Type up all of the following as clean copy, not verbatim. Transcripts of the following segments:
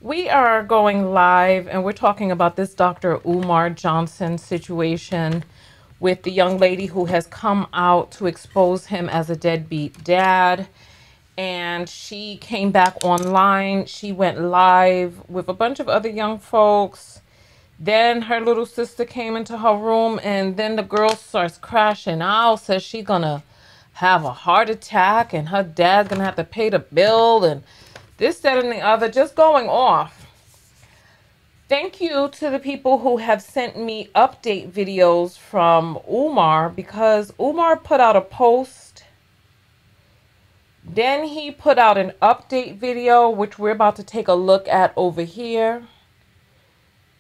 We are going live and we're talking about this Dr. Umar Johnson situation with the young lady who has come out to expose him as a deadbeat dad. And she came back online. She went live with a bunch of other young folks. Then her little sister came into her room, and then the girl starts crashing out, says she's gonna have a heart attack and her dad's gonna have to pay the bill and this, that, and the other, just going off. Thank you to the people who have sent me update videos from Umar, because Umar put out a post. Then he put out an update video, which we're about to take a look at over here.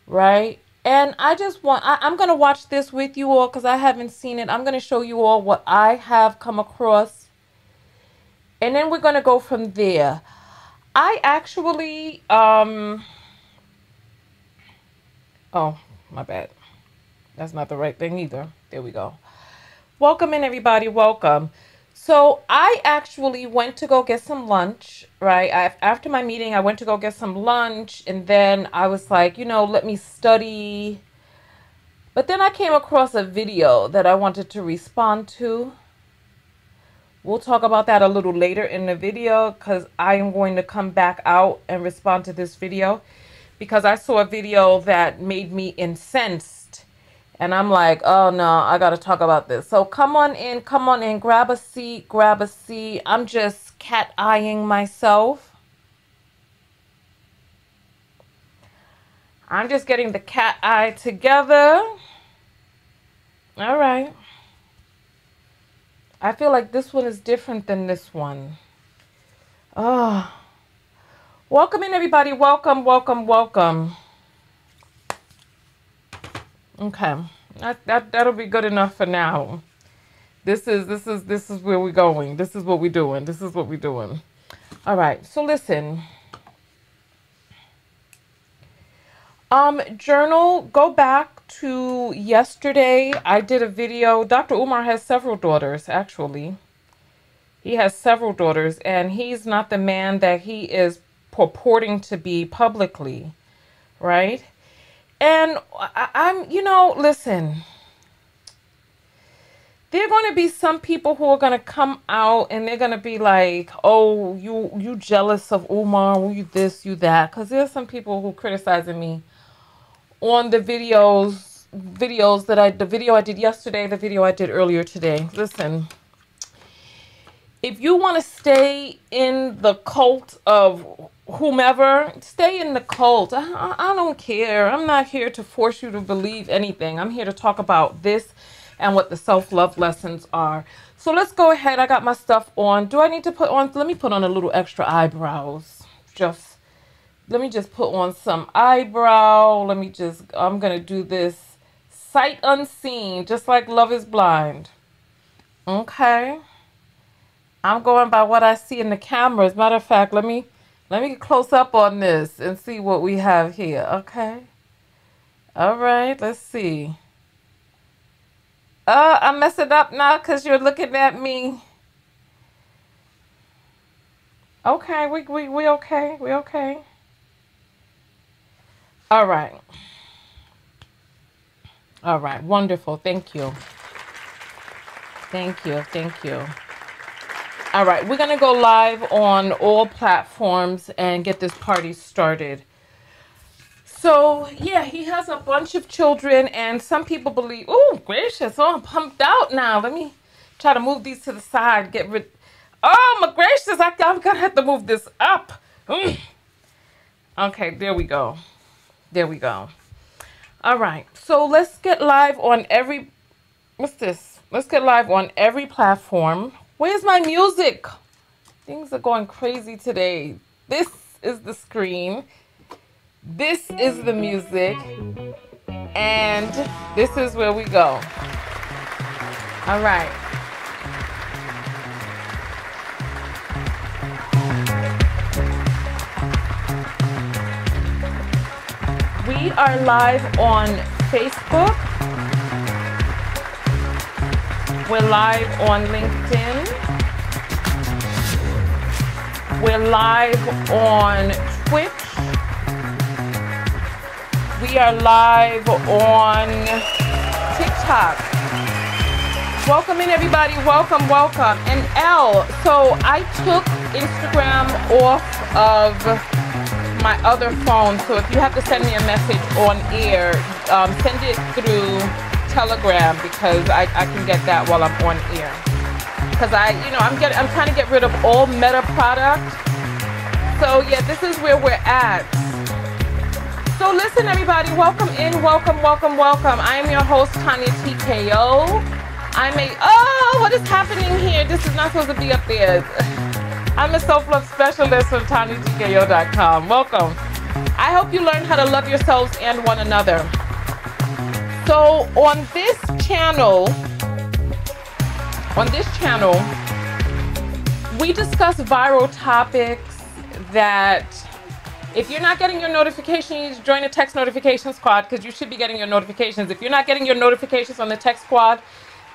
Right? And I just want, I'm going to watch this with you all because I haven't seen it. I'm going to show you all what I have come across. And then we're going to go from there. I actually, oh, my bad. That's not the right thing either. There we go. Welcome in, everybody. Welcome. So I actually went to go get some lunch, right? After my meeting, I went to go get some lunch, and then I was like, you know, let me study. But then I came across a video that I wanted to respond to. We'll talk about that a little later in the video, because I am going to come back out and respond to this video because I saw a video that made me incensed. And I'm like, oh no, I got to talk about this. So come on in, grab a seat, grab a seat. I'm just cat-eyeing myself. I'm just getting the cat eye together. All right. I feel like this one is different than this one. Oh. Welcome in, everybody. Welcome, welcome, welcome. Okay, that'll be good enough for now. This is where we're going. This is what we're doing. This is what we're doing. All right. So listen. Journal, go back to yesterday. I did a video. Dr. Umar has several daughters, actually. He has several daughters, and he's not the man that he is purporting to be publicly, right? And I'm, you know, listen, there are going to be some people who are going to come out and they're going to be like, oh, you jealous of Umar, you this, you that. Because there's some people who criticizing me on the videos that the video I did yesterday, the video I did earlier today. Listen, if you want to stay in the cult of whomever, stay in the cult. I don't care. I'm not here to force you to believe anything. I'm here to talk about this and what the self-love lessons are. So let's go ahead. I got my stuff on. Do I need to put on? Let me put on a little extra eyebrows. Let me just put on some eyebrow. I'm going to do this sight unseen, just like Love is Blind. Okay. I'm going by what I see in the camera. As a matter of fact, let me get close up on this and see what we have here. Okay. All right. Let's see. I'm messing up now because you're looking at me. Okay. We okay. We okay. All right. All right. Wonderful. Thank you. Thank you. Thank you. All right, we're going to go live on all platforms and get this party started. So, yeah, he has a bunch of children, and some people believe, oh, gracious, oh, I'm pumped out now. Let me try to move these to the side, get rid. Oh, my gracious, I'm going to have to move this up. Okay, there we go. There we go. All right, so let's get live on every, what's this? Let's get live on every platform. Where's my music? Things are going crazy today. This is the screen. This is the music. And this is where we go. All right. We are live on Facebook. We're live on LinkedIn. We're live on Twitch. We are live on TikTok. Welcome in, everybody. Welcome, welcome. And L, so I took Instagram off of my other phone. So if you have to send me a message on air, send it through Telegram, because I can get that while I'm on air. Because I'm trying to get rid of all Meta product. So yeah, this is where we're at. So listen, everybody, welcome in, welcome, welcome, welcome. I am your host, Tonya TKO. What is happening here? This is not supposed to be up there. I'm a self-love specialist from TonyaTKO.com. Welcome. I hope you learn how to love yourselves and one another. So on this channel, we discuss viral topics that, if you're not getting your notifications, you need to join the text notification squad, because you should be getting your notifications. If you're not getting your notifications on the text squad,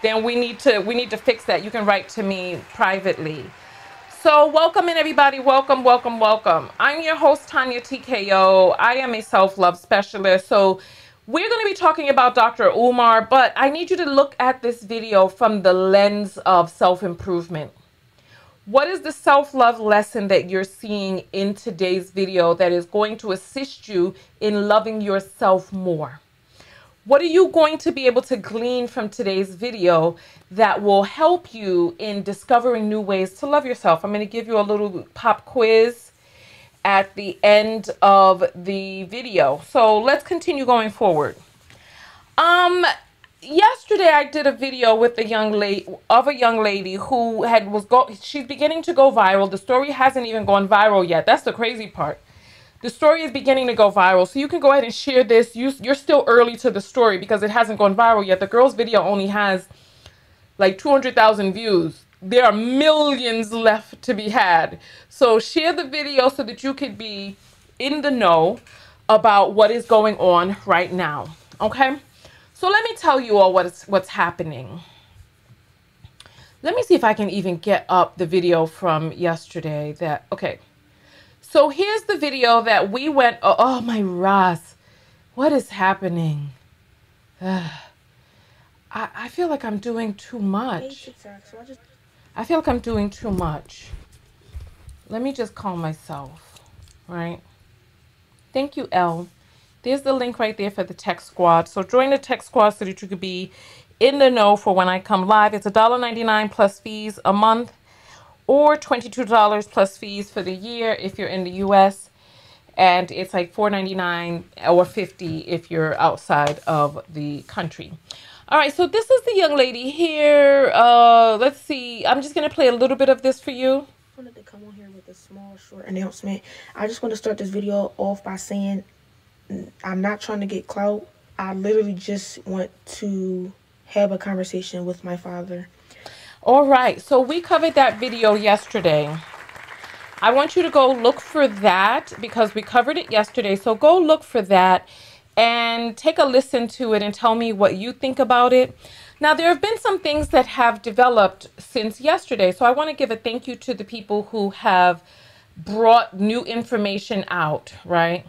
then we need to fix that. You can write to me privately. So welcome in, everybody. Welcome, welcome, welcome. I'm your host, Tonya TKO. I am a self-love specialist. So we're going to be talking about Dr. Umar, but I need you to look at this video from the lens of self-improvement. What is the self-love lesson that you're seeing in today's video that is going to assist you in loving yourself more? What are you going to be able to glean from today's video that will help you in discovering new ways to love yourself? I'm going to give you a little pop quiz at the end of the video. So let's continue going forward. Yesterday I did a video with a young lady who she's beginning to go viral. The story hasn't even gone viral yet. That's the crazy part. The story is beginning to go viral. So you can go ahead and share this. You're still early to the story because it hasn't gone viral yet. The girl's video only has like 200,000 views. There are millions left to be had. So share the video so that you could be in the know about what is going on right now. Okay? So let me tell you all what's happening. Let me see if I can even get up the video from yesterday. Okay. So here's the video that we went. Oh my Ross, what is happening? I feel like I'm doing too much. I feel like I'm doing too much. Let me just calm myself, right? Thank you, L. There's the link right there for the text squad. So join the text squad so that you could be in the know for when I come live. It's $1.99 plus fees a month, or $22 plus fees for the year if you're in the US. And it's like $4.99 or $50 if you're outside of the country. All right, so this is the young lady here. Let's see. I'm just going to play a little bit of this for you. I wanted to come on here with a small, short announcement. I just want to start this video off by saying I'm not trying to get clout. I literally just want to have a conversation with my father. All right, so we covered that video yesterday. I want you to go look for that because we covered it yesterday. So go look for that and take a listen to it and tell me what you think about it. Now, there have been some things that have developed since yesterday. So I want to give a thank you to the people who have brought new information out, right?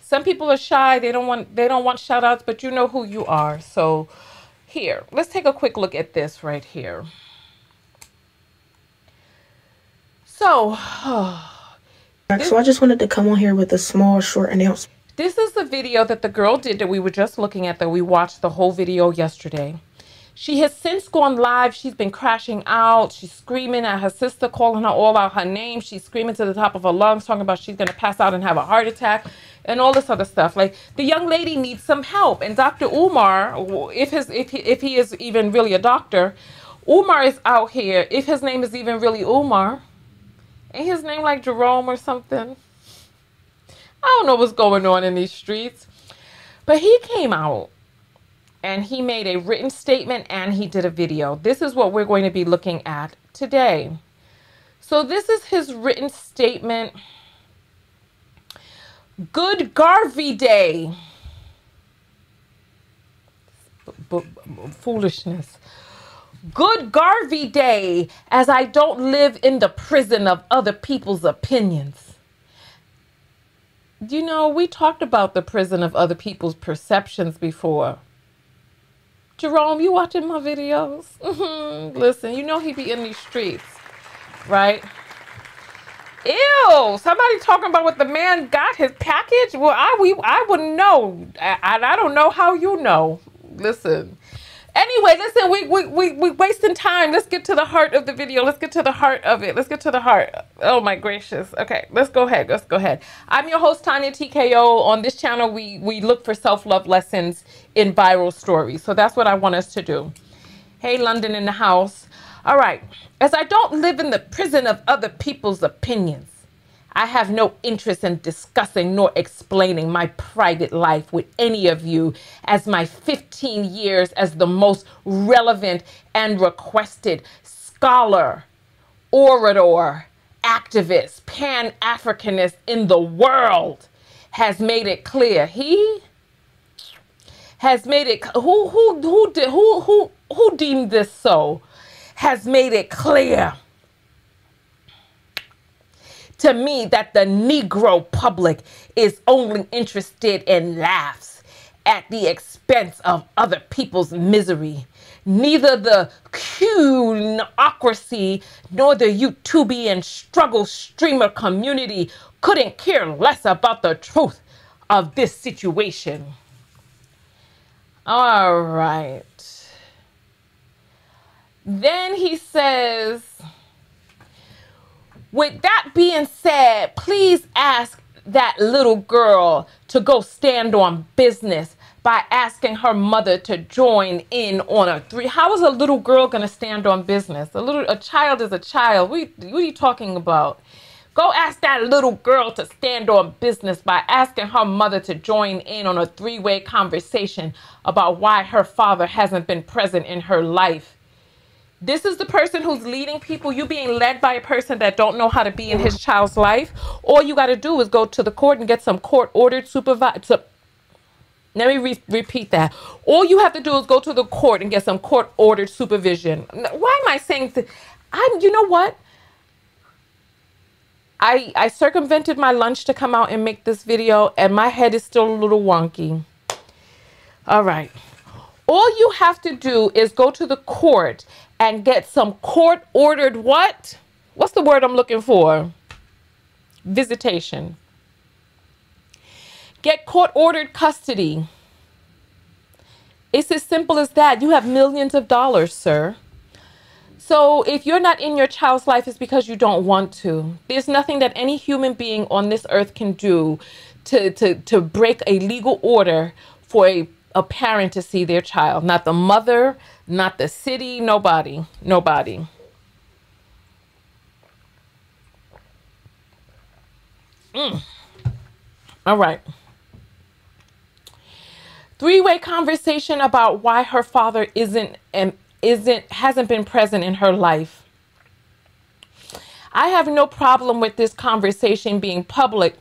Some people are shy. They don't want shout outs, but you know who you are. So here, let's take a quick look at this right here. So I just wanted to come on here with a small, short announcement. This is the video that the girl did that we were just looking at, that we watched the whole video yesterday. She has since gone live. She's been crashing out. She's screaming at her sister, calling her all out her name. She's screaming to the top of her lungs, talking about she's going to pass out and have a heart attack and all this other stuff. Like, the young lady needs some help. And Dr. Umar, if he is even really a doctor, Umar is out here. If his name is even really Umar, ain't his name like Jerome or something? I don't know what's going on in these streets. But he came out and he made a written statement and he did a video. This is what we're going to be looking at today. So this is his written statement. Good Garvey Day. Foolishness. Good Garvey Day, as I don't live in the prison of other people's opinions. You know, we talked about the prison of other people's perceptions before. Jerome, you watching my videos? Listen, you know he be in these streets, right? Ew! Somebody talking about what the man got his package. Well, I wouldn't know. I don't know how you know. Listen. Anyway, listen. We wasting time. Let's get to the heart of the video. Let's get to the heart of it. Let's get to the heart. Oh my gracious. Okay, let's go ahead. Let's go ahead. I'm your host Tonya TKO. On this channel, we look for self-love lessons in viral stories. So that's what I want us to do. Hey, London in the house. All right. As I don't live in the prison of other people's opinions, I have no interest in discussing nor explaining my private life with any of you, as my 15 years as the most relevant and requested scholar, orator, activist, Pan-Africanist in the world has made it clear. He has made it who deemed this so has made it clear to me that the Negro public is only interested in laughs at the expense of other people's misery. Neither the Qnocracy nor the YouTubian struggle streamer community couldn't care less about the truth of this situation. All right. Then he says, with that being said, please ask that little girl to go stand on business by asking her mother to join in on a three. How is a little girl going to stand on business? A child is a child. What are you talking about? Go ask that little girl to stand on business by asking her mother to join in on a three-way conversation about why her father hasn't been present in her life. This is the person who's leading people. You being led by a person that don't know how to be in his child's life. All you got to do is go to the court and get some court-ordered supervision. Let me repeat that. All you have to do is go to the court and get some court-ordered supervision. Why am I saying you know what? I circumvented my lunch to come out and make this video, and my head is still a little wonky. All right. All you have to do is go to the court and get some court-ordered what? What's the word I'm looking for? Visitation. Get court-ordered custody. It's as simple as that. You have millions of dollars, sir. So if you're not in your child's life, it's because you don't want to. There's nothing that any human being on this earth can do to break a legal order for a parent to see their child. Not the mother, not the city, nobody. Nobody. All right. Three-way conversation about why her father hasn't been present in her life. I have no problem with this conversation being public,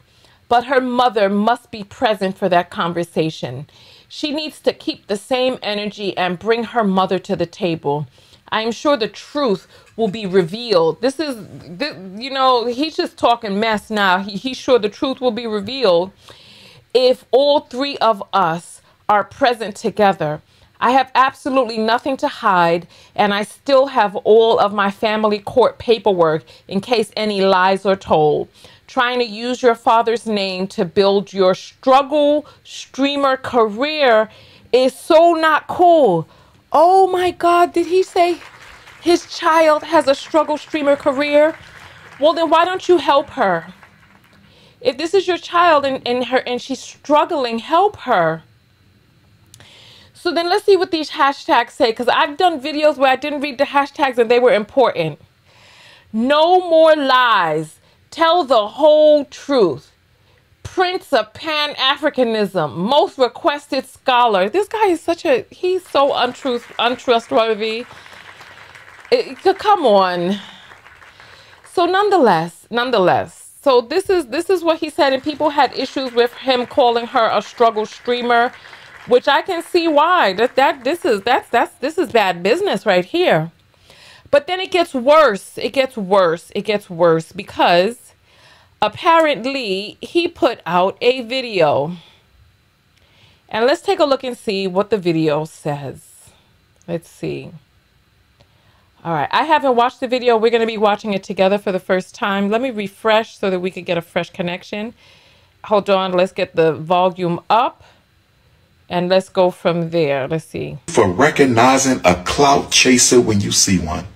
but her mother must be present for that conversation. She needs to keep the same energy and bring her mother to the table. I am sure the truth will be revealed. You know, he's just talking mess now. He's sure the truth will be revealed if all three of us are present together. I have absolutely nothing to hide, and I still have all of my family court paperwork in case any lies are told. Trying to use your father's name to build your struggle streamer career is so not cool. Oh my God, did he say his child has a struggle streamer career? Well, then why don't you help her? If this is your child and she's struggling, help her. So then let's see what these hashtags say, because I've done videos where I didn't read the hashtags and they were important. No more lies. Tell the whole truth. Prince of Pan-Africanism. Most requested scholar. This guy is he's so untrustworthy. Come on. So nonetheless. So this is what he said, and people had issues with him calling her a struggle streamer, which I can see why. This is bad business right here. But then it gets worse. It gets worse because apparently he put out a video. And let's take a look and see what the video says. Let's see. All right, I haven't watched the video. We're going to be watching it together for the first time. Let me refresh so that we could get a fresh connection. Hold on, let's get the volume up. And let's go from there. Let's see. For recognizing a clout chaser when you see one.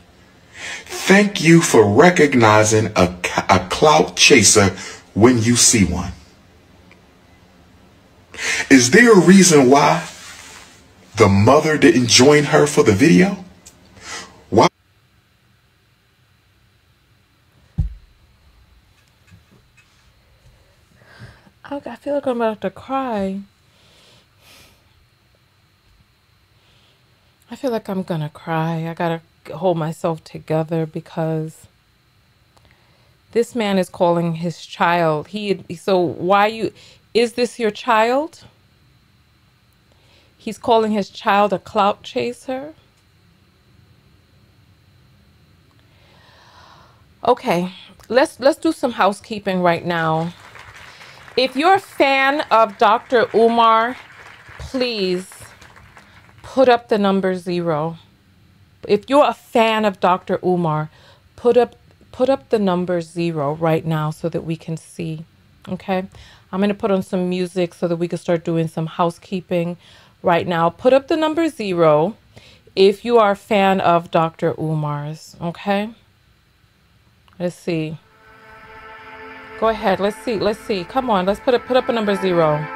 Thank you for recognizing a clout chaser when you see one. Is there a reason why the mother didn't join her for the video? Why? I feel like I'm about to cry. I feel like I'm gonna cry. I gotta hold myself together because this man is calling his child. So why is this your child? He's calling his child a clout chaser. Okay, let's do some housekeeping right now. If you're a fan of Dr. Umar, please put up the number 0. If you're a fan of Dr. Umar, put up the number 0 right now so that we can see. Okay, I'm going to put on some music so that we can start doing some housekeeping right now. Put up the number 0 if you are a fan of Dr. Umar's. Okay, let's see. Go ahead. Let's see. Come on, let's put up a number 0.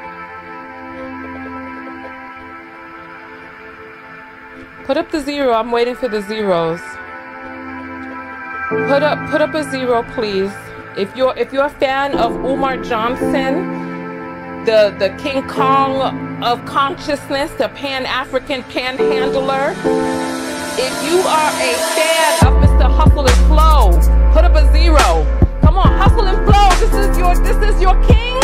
Put up the 0. I'm waiting for the zeros. Put up a 0, please. If you're a fan of Umar Johnson, the King Kong of consciousness, the Pan-African panhandler. If you are a fan of Mr. Hustle and Flow, put up a 0. Come on, Hustle and Flow. This is your king.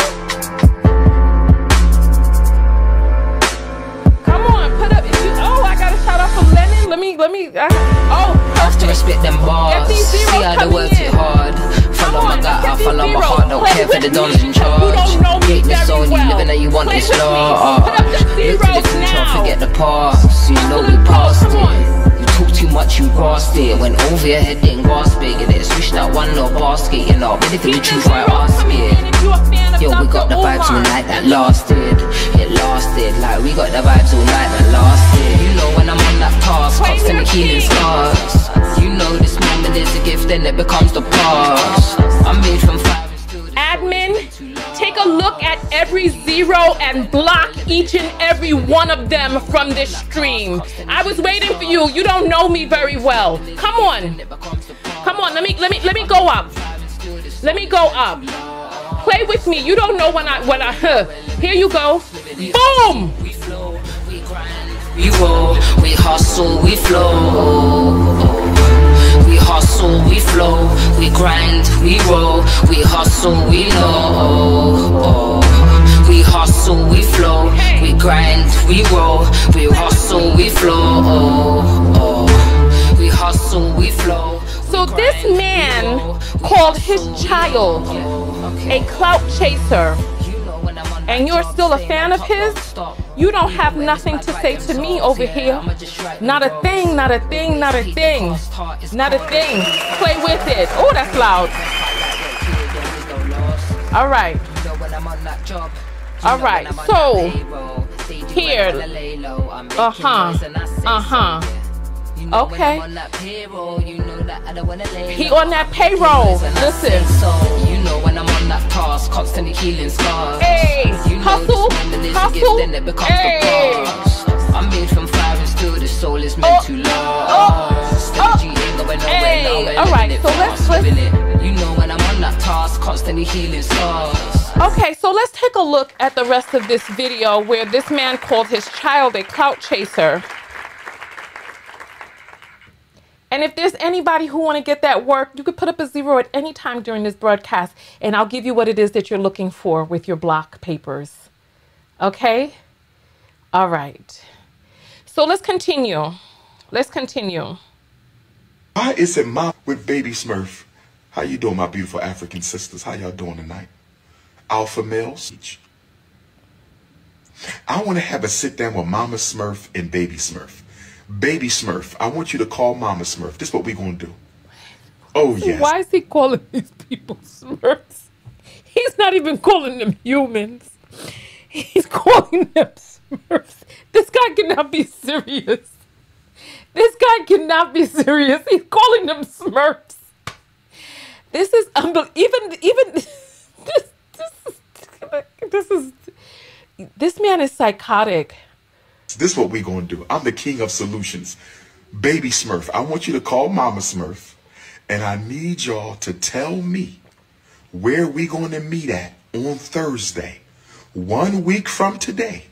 Come on, put up. I got a shout out from Lennon. After spit them bars, see how they worked it hard. Follow my gut, I follow my heart. Don't care for the dons in charge. Hate this on you, living how you want this large. Look to the future, forget the past. You know we passed it. You talk too much, you grasped it. Went over your head, didn't grasp it. You didn't switch that one little basket. You're not ready for the truth, right? Ask it. Yo, we got the vibes all night that lasted. It lasted, like we got the vibes all night that lasted. You know when I'm on that task, constantly healing scars. You know this moment is a gift, then it becomes the past. I'm made from fire and still. Admin, take a look at every 0 and block each and every one of them from this stream. I was waiting for you. You don't know me very well. Come on. Let me go up. Let me go up. Play with me. You don't know when I here you go. Boom! We flow, we grind, we roll, we hustle, we flow. We hustle, we flow, we grind, we roll, we hustle, we know. We hustle, we flow, we grind, we roll, we hustle, we flow. We hustle, we flow. So this man called his child a clout chaser, and you're still a fan of his? You don't have nothing to say to me over here. Not a thing, not a thing, not a thing. Not a thing. Play with it. Oh, that's loud. All right. All right. So, here. Okay. He on that payroll. Listen. You know when I'm on that task, constantly healing scars. Hey, hustle. Then it becomes the past. I'm made from fire and still the soul is meant to last. Energy ain't going nowhere now. All right, so let's. You know when I'm on that task, constantly healing scars. Okay, so let's take a look at the rest of this video where this man called his child a clout chaser. And if there's anybody who want to get that work, you could put up a 0 at any time during this broadcast, and I'll give you what it is that you're looking for with your block papers. Okay? All right. So let's continue. Let's continue. Why is it my with Baby Smurf? How you doing, my beautiful African sisters? How y'all doing tonight? Alpha males. I want to have a sit down with Mama Smurf and Baby Smurf. Baby Smurf, I want you to call Mama Smurf. This is what we're going to do. Oh, yes. Why is he calling these people Smurfs? He's not even calling them humans. He's calling them Smurfs. This guy cannot be serious. This guy cannot be serious. He's calling them Smurfs. This is unbelievable. Even this man is psychotic. This is what we're going to do. I'm the king of solutions. Baby Smurf, I want you to call Mama Smurf, and I need y'all to tell me where we going to meet at on Thursday. 1 week from today.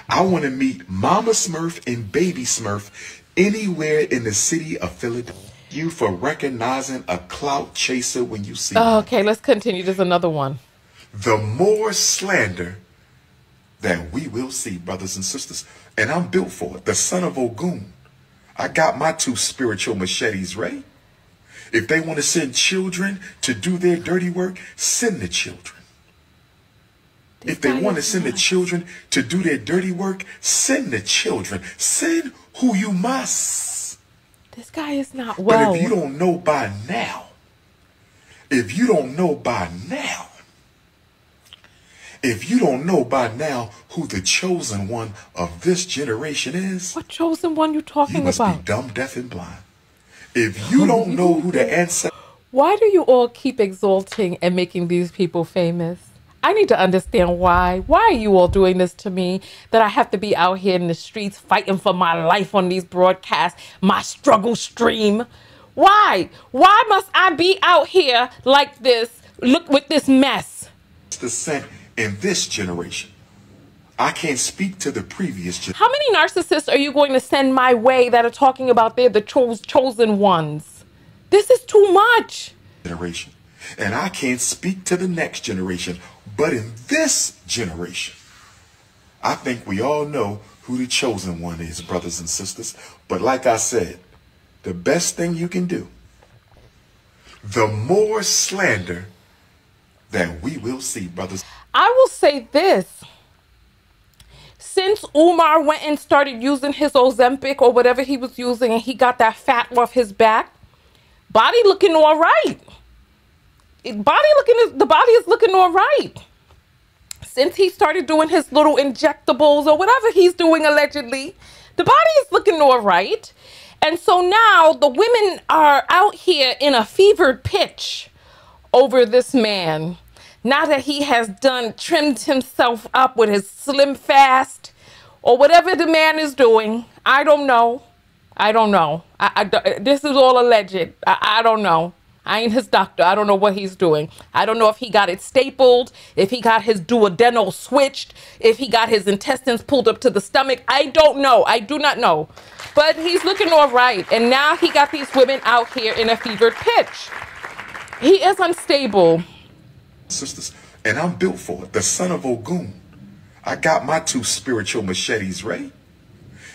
I want to meet Mama Smurf and Baby Smurf anywhere in the city of Philadelphia. You for recognizing a clout chaser when you see Oh, okay, let's continue. There's another one. The more slander that we will see, brothers and sisters. And I'm built for it. The son of Ogun. I got my 2 spiritual machetes ready. If they want to send children to do their dirty work, send the children. If they want to send the children to do their dirty work, send the children. Send who you must. This guy is not well. But if you don't know by now, if you don't know by now who the chosen one of this generation is. What chosen one you talking about? You must be dumb, deaf, and blind. If you don't know who the ancestor. Why do you all keep exalting and making these people famous? I need to understand why. Why are you all doing this to me? That I have to be out here in the streets fighting for my life on these broadcasts, my struggle stream. Why? Why must I be out here like this, look with this mess? The sent in this generation. I can't speak to the previous generation. How many narcissists are you going to send my way that are talking about they're the chosen ones? This is too much. Generation. And I can't speak to the next generation. But in this generation, I think we all know who the chosen one is, brothers and sisters. But like I said, the best thing you can do, the more slander that we will see, brothers. I will say this. Since Umar went and started using his Ozempic or whatever he was using and he got that fat off his back, body looking all right. The body is looking all right. Since he started doing his little injectables or whatever he's doing allegedly, the body is looking all right. And so now the women are out here in a fevered pitch over this man. Now that he has trimmed himself up with his Slim Fast or whatever the man is doing. I don't know. This is all alleged. I don't know. I ain't his doctor. I don't know what he's doing. I don't know if he got it stapled, if he got his duodenal switched, if he got his intestines pulled up to the stomach. I don't know. I do not know. But he's looking all right. And now he got these women out here in a fevered pitch. He is unstable. Sisters, and I'm built for it. The son of Ogun. I got my 2 spiritual machetes ready.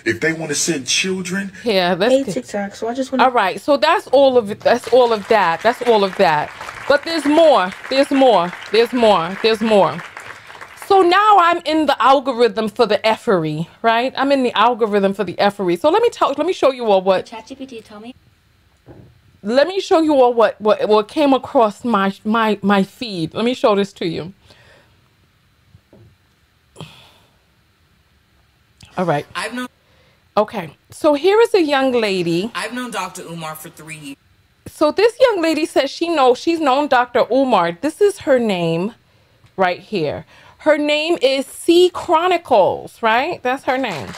If they want to send children. Yeah, that's TikTok. So I just want. All right. So that's all of it. That's all of that. That's all of that. But there's more. There's more. There's more. There's more. So now I'm in the algorithm for the effery, right? I'm in the algorithm for the effery. So let me show you all what. ChatGPT, tell me. Let me show you all what came across my feed. Let me show this to you. All right. Okay, so here is a young lady. I've known Dr. Umar for 3 years. So this young lady says she's known Dr. Umar. This is her name right here. Her name is C Chronicles, right? That's her name.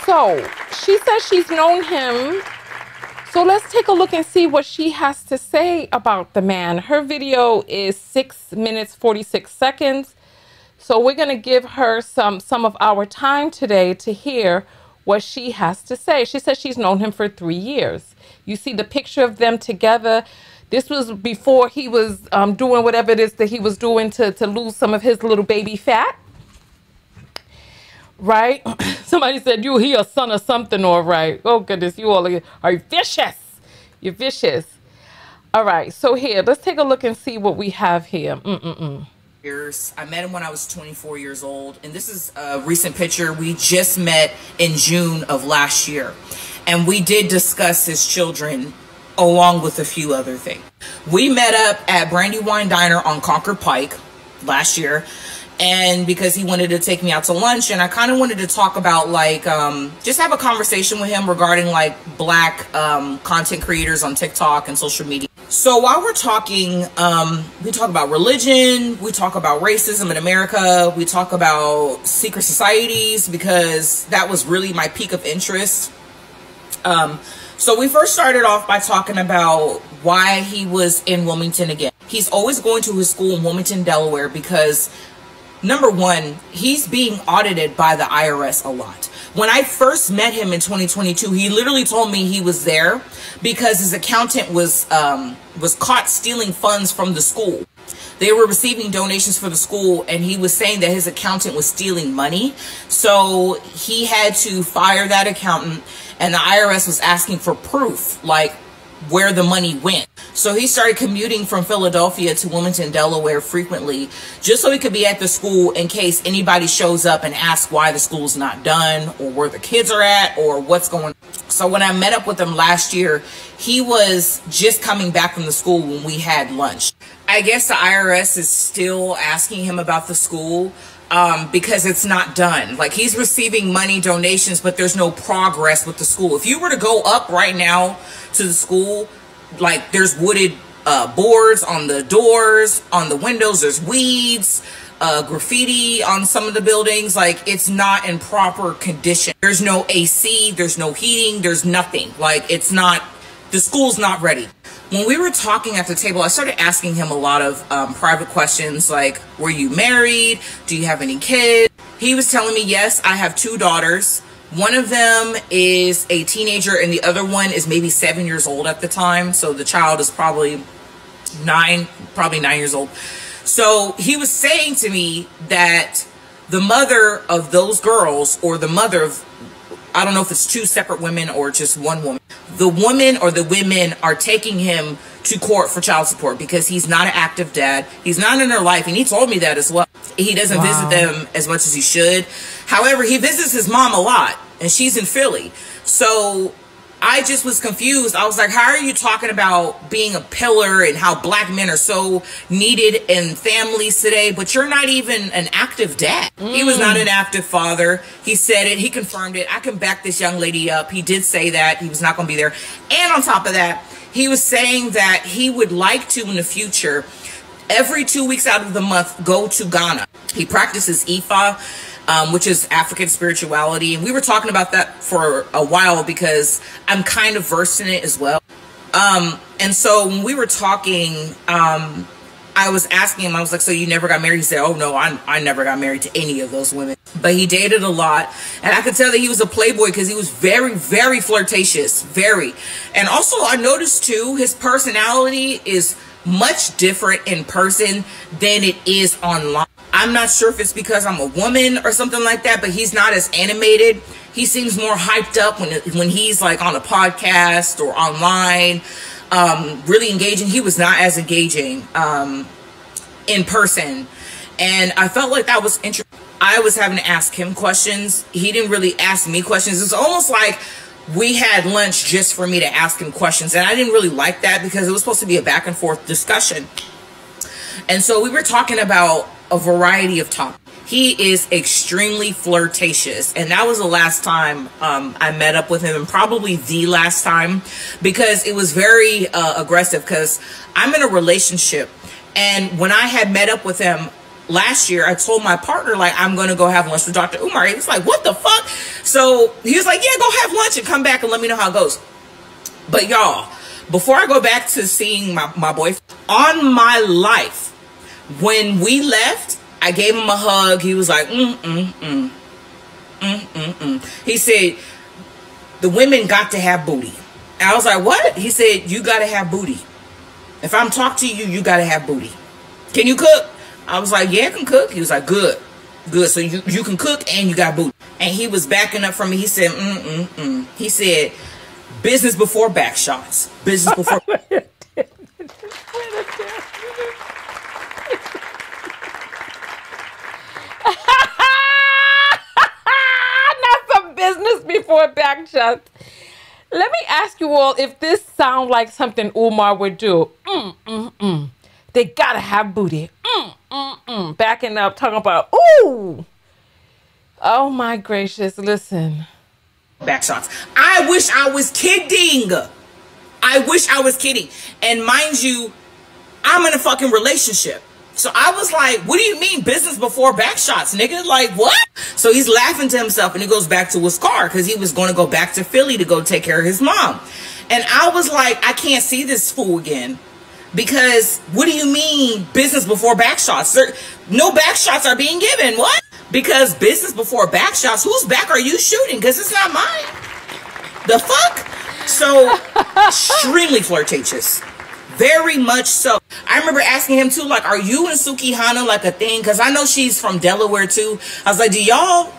So she says she's known him. So let's take a look and see what she has to say about the man. Her video is 6 minutes, 46 seconds. So we're going to give her some of our time today to hear what she has to say. She says she's known him for 3 years. You see the picture of them together. This was before he was doing whatever it is that he was doing to lose some of his little baby fat. Right? Somebody said, he a son of something, all right. Oh, goodness, you all are vicious. You're vicious. All right, so here, let's take a look and see what we have here. Years. I met him when I was 24 years old, and this is a recent picture. We just met in June of last year, and we did discuss his children along with a few other things. We met up at Brandywine Diner on Concord Pike last year, and because he wanted to take me out to lunch, and I kind of wanted to talk about like just have a conversation with him regarding like black content creators on TikTok and social media. So while we're talking, we talk about religion, we talk about racism in America, we talk about secret societies, because that was really my peak of interest. So we first started off by talking about why he was in Wilmington again. He's always going to his school in Wilmington, Delaware, because number one, he's being audited by the IRS a lot. When I first met him in 2022, he literally told me he was there because his accountant was caught stealing funds from the school. They were receiving donations for the school, and he was saying that his accountant was stealing money. So he had to fire that accountant, and the IRS was asking for proof, like where the money went. So he started commuting from Philadelphia to Wilmington, Delaware frequently, just so he could be at the school in case anybody shows up and asks why the school's not done, or where the kids are at, or what's going on. So when I met up with him last year, he was just coming back from the school when we had lunch. I guess the IRS is still asking him about the school because it's not done. Like, he's receiving money, donations, but there's no progress with the school. If you were to go up right now to the school, like, there's wooded boards on the doors, on the windows, there's weeds, graffiti on some of the buildings. Like, it's not in proper condition. There's no AC, there's no heating, there's nothing. Like, it's not, the school's not ready. When we were talking at the table, I started asking him a lot of private questions, like, were you married? Do you have any kids? He was telling me, yes, I have 2 daughters. One of them is a teenager, and the other one is maybe 7 years old at the time. So the child is probably 9 years old. So he was saying to me that the mother of those girls, or the mother of, I don't know if it's 2 separate women or just one woman, the woman or the women are taking him to court for child support because he's not an active dad. He's not in their life, and he told me that as well. He doesn't visit them as much as he should. However, he visits his mom a lot, and she's in Philly. So I just was confused. I was like, how are you talking about being a pillar and how black men are so needed in families today, but you're not even an active dad? He was not an active father. He said it. He confirmed it. I can back this young lady up. He did say that he was not going to be there. And on top of that, he was saying that he would like to, in the future, every 2 weeks out of the month, go to Ghana. He practices Ifa, which is African spirituality. And we were talking about that for a while because I'm kind of versed in it as well. And so when we were talking, I was asking him, I was like, so you never got married? He said, oh no, I never got married to any of those women. But he dated a lot. And I could tell that he was a playboy because he was very, very flirtatious. Very. And also I noticed too, his personality is much different in person than it is online. I'm not sure if it's because I'm a woman or something like that, but he's not as animated. He seems more hyped up when he's like on a podcast or online, really engaging. He was not as engaging in person. And I felt like that was interesting. I was having to ask him questions. He didn't really ask me questions. It's almost like we had lunch just for me to ask him questions. And I didn't really like that because it was supposed to be a back and forth discussion. And so we were talking about a variety of topics. He is extremely flirtatious. And that was the last time I met up with him, and probably the last time, because it was very aggressive because I'm in a relationship. And when I had met up with him last year, I told my partner, like, I'm going to go have lunch with Dr. Umar. He was like, what the fuck? So he was like, yeah, go have lunch and come back and let me know how it goes. But y'all, before I go back to seeing my boyfriend, on my life, when we left, I gave him a hug. He was like, He said, the women got to have booty. And I was like, what? He said, you got to have booty. If I'm talking to you, you got to have booty. Can you cook? I was like, yeah, I can cook. He was like, good. Good. So you can cook and you got booty. And he was backing up from me. He said, He said, business before back shots. Business before. Not some business before back shots. Let me ask you all if this sounds like something Umar would do. They gotta have booty. Backing up, talking about, ooh. Oh my gracious, listen. Back shots. I wish I was kidding. I wish I was kidding. And mind you, I'm in a fucking relationship. So I was like, what do you mean business before back shots, nigga? Like, what? So he's laughing to himself and he goes back to his car because he was going to go back to Philly to go take care of his mom. And I was like, I can't see this fool again. Because what do you mean business before back shots? No back shots are being given. What? Because business before back shots, whose back are you shooting? Because it's not mine. The fuck? So, extremely flirtatious. Very much so. I remember asking him too, like, are you and Suki Hana like a thing? Because I know she's from Delaware too. I was like, do y'all,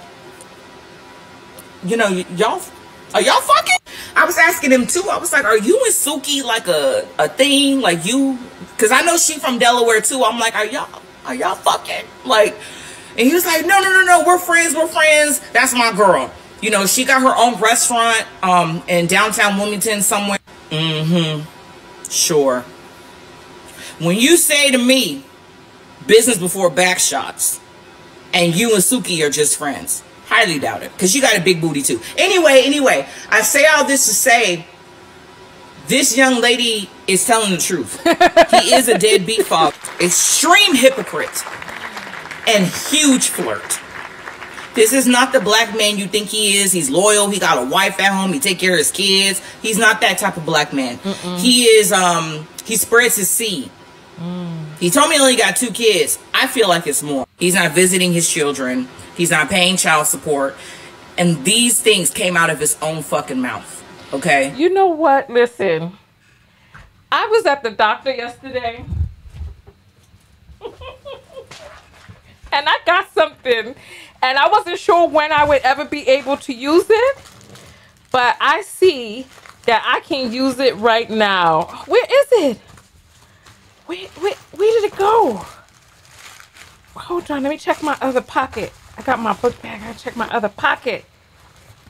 are y'all fucking? I was asking him too. I was like, are you and Suki like a thing? Like you, because I know she from Delaware too. I'm like, are y'all fucking? Like, and he was like, no, we're friends. That's my girl. You know, she got her own restaurant in downtown Wilmington somewhere. Sure. When you say to me, business before back shots, and you and Suki are just friends, highly doubt it, because you got a big booty too. Anyway, I say all this to say, this young lady is telling the truth. He is a deadbeat father, extreme hypocrite, and huge flirt. This is not the black man you think he is. He's loyal. He got a wife at home. He take care of his kids. He's not that type of black man. He is, he spreads his seed. He told me he only got 2 kids. I feel like it's more. He's not visiting his children. He's not paying child support. And these things came out of his own fucking mouth. Okay? You know what? Listen. I was at the doctor yesterday. And I got something. And I wasn't sure when I would ever be able to use it. But I see that I can use it right now. Where is it? Where did it go? Hold on, let me check my other pocket. I got my book bag. I gotta check my other pocket.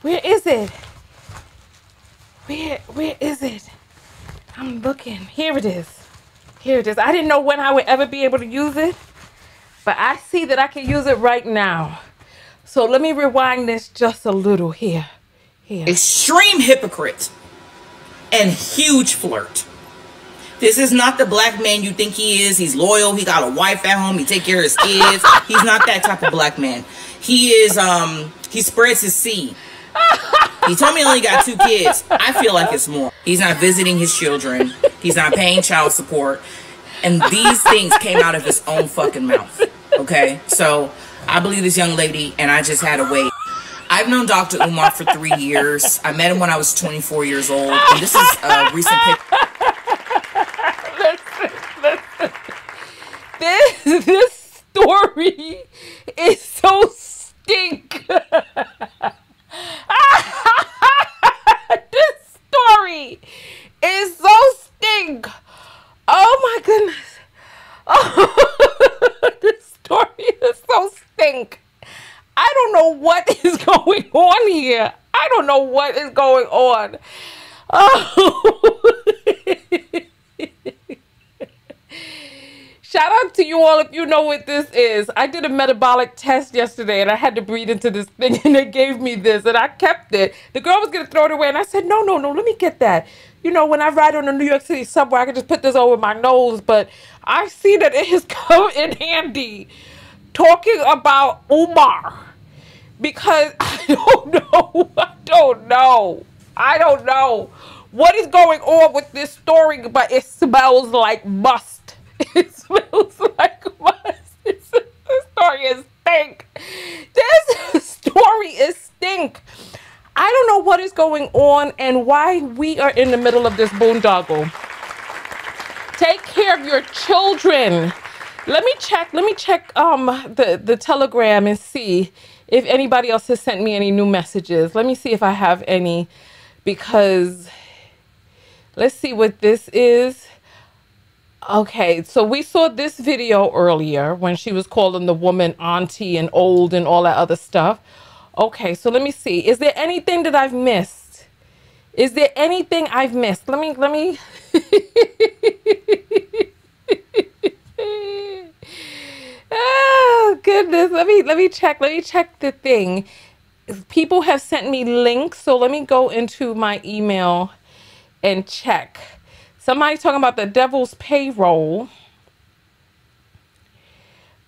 Where is it? Where is it? I'm looking. Here it is. Here it is. I didn't know when I would ever be able to use it. But I see that I can use it right now. So let me rewind this just a little here. Extreme hypocrite and huge flirt. This is not the black man you think he is. He's loyal. He got a wife at home. He take care of his kids. He's not that type of black man. He is, he spreads his seed. He told me he only got 2 kids. I feel like it's more. He's not visiting his children. He's not paying child support. And these things came out of his own fucking mouth. Okay? So I believe this young lady, and I just had to wait. I've known Dr. Umar for 3 years. I met him when I was 24 years old. And this is a recent picture. Listen. This story is so stink. This story is so stink. Oh my goodness. Oh, this story is so stink. I don't know what is going on here. I don't know what is going on. Oh. Shout out to you all if you know what this is. I did a metabolic test yesterday and I had to breathe into this thing and they gave me this and I kept it. The girl was going to throw it away and I said, no, let me get that. You know, when I ride on the New York City subway, I can just put this over my nose. But I see that it has come in handy talking about Umar. Because I don't know what is going on with this story, but it smells like must. It smells like must. This story is stink. This story is stink. I don't know what is going on and why we are in the middle of this boondoggle. Take care of your children. Let me check the Telegram and see if anybody else has sent me any new messages. Let me see if I have any, because let's see what this is. Okay, so we saw this video earlier when she was calling the woman auntie and old and all that other stuff. Okay, so let me see. Is there anything that I've missed? Is there anything I've missed? Let me Oh goodness. Let me check the thing. People have sent me links, so let me go into my email and check. Somebody's talking about the devil's payroll.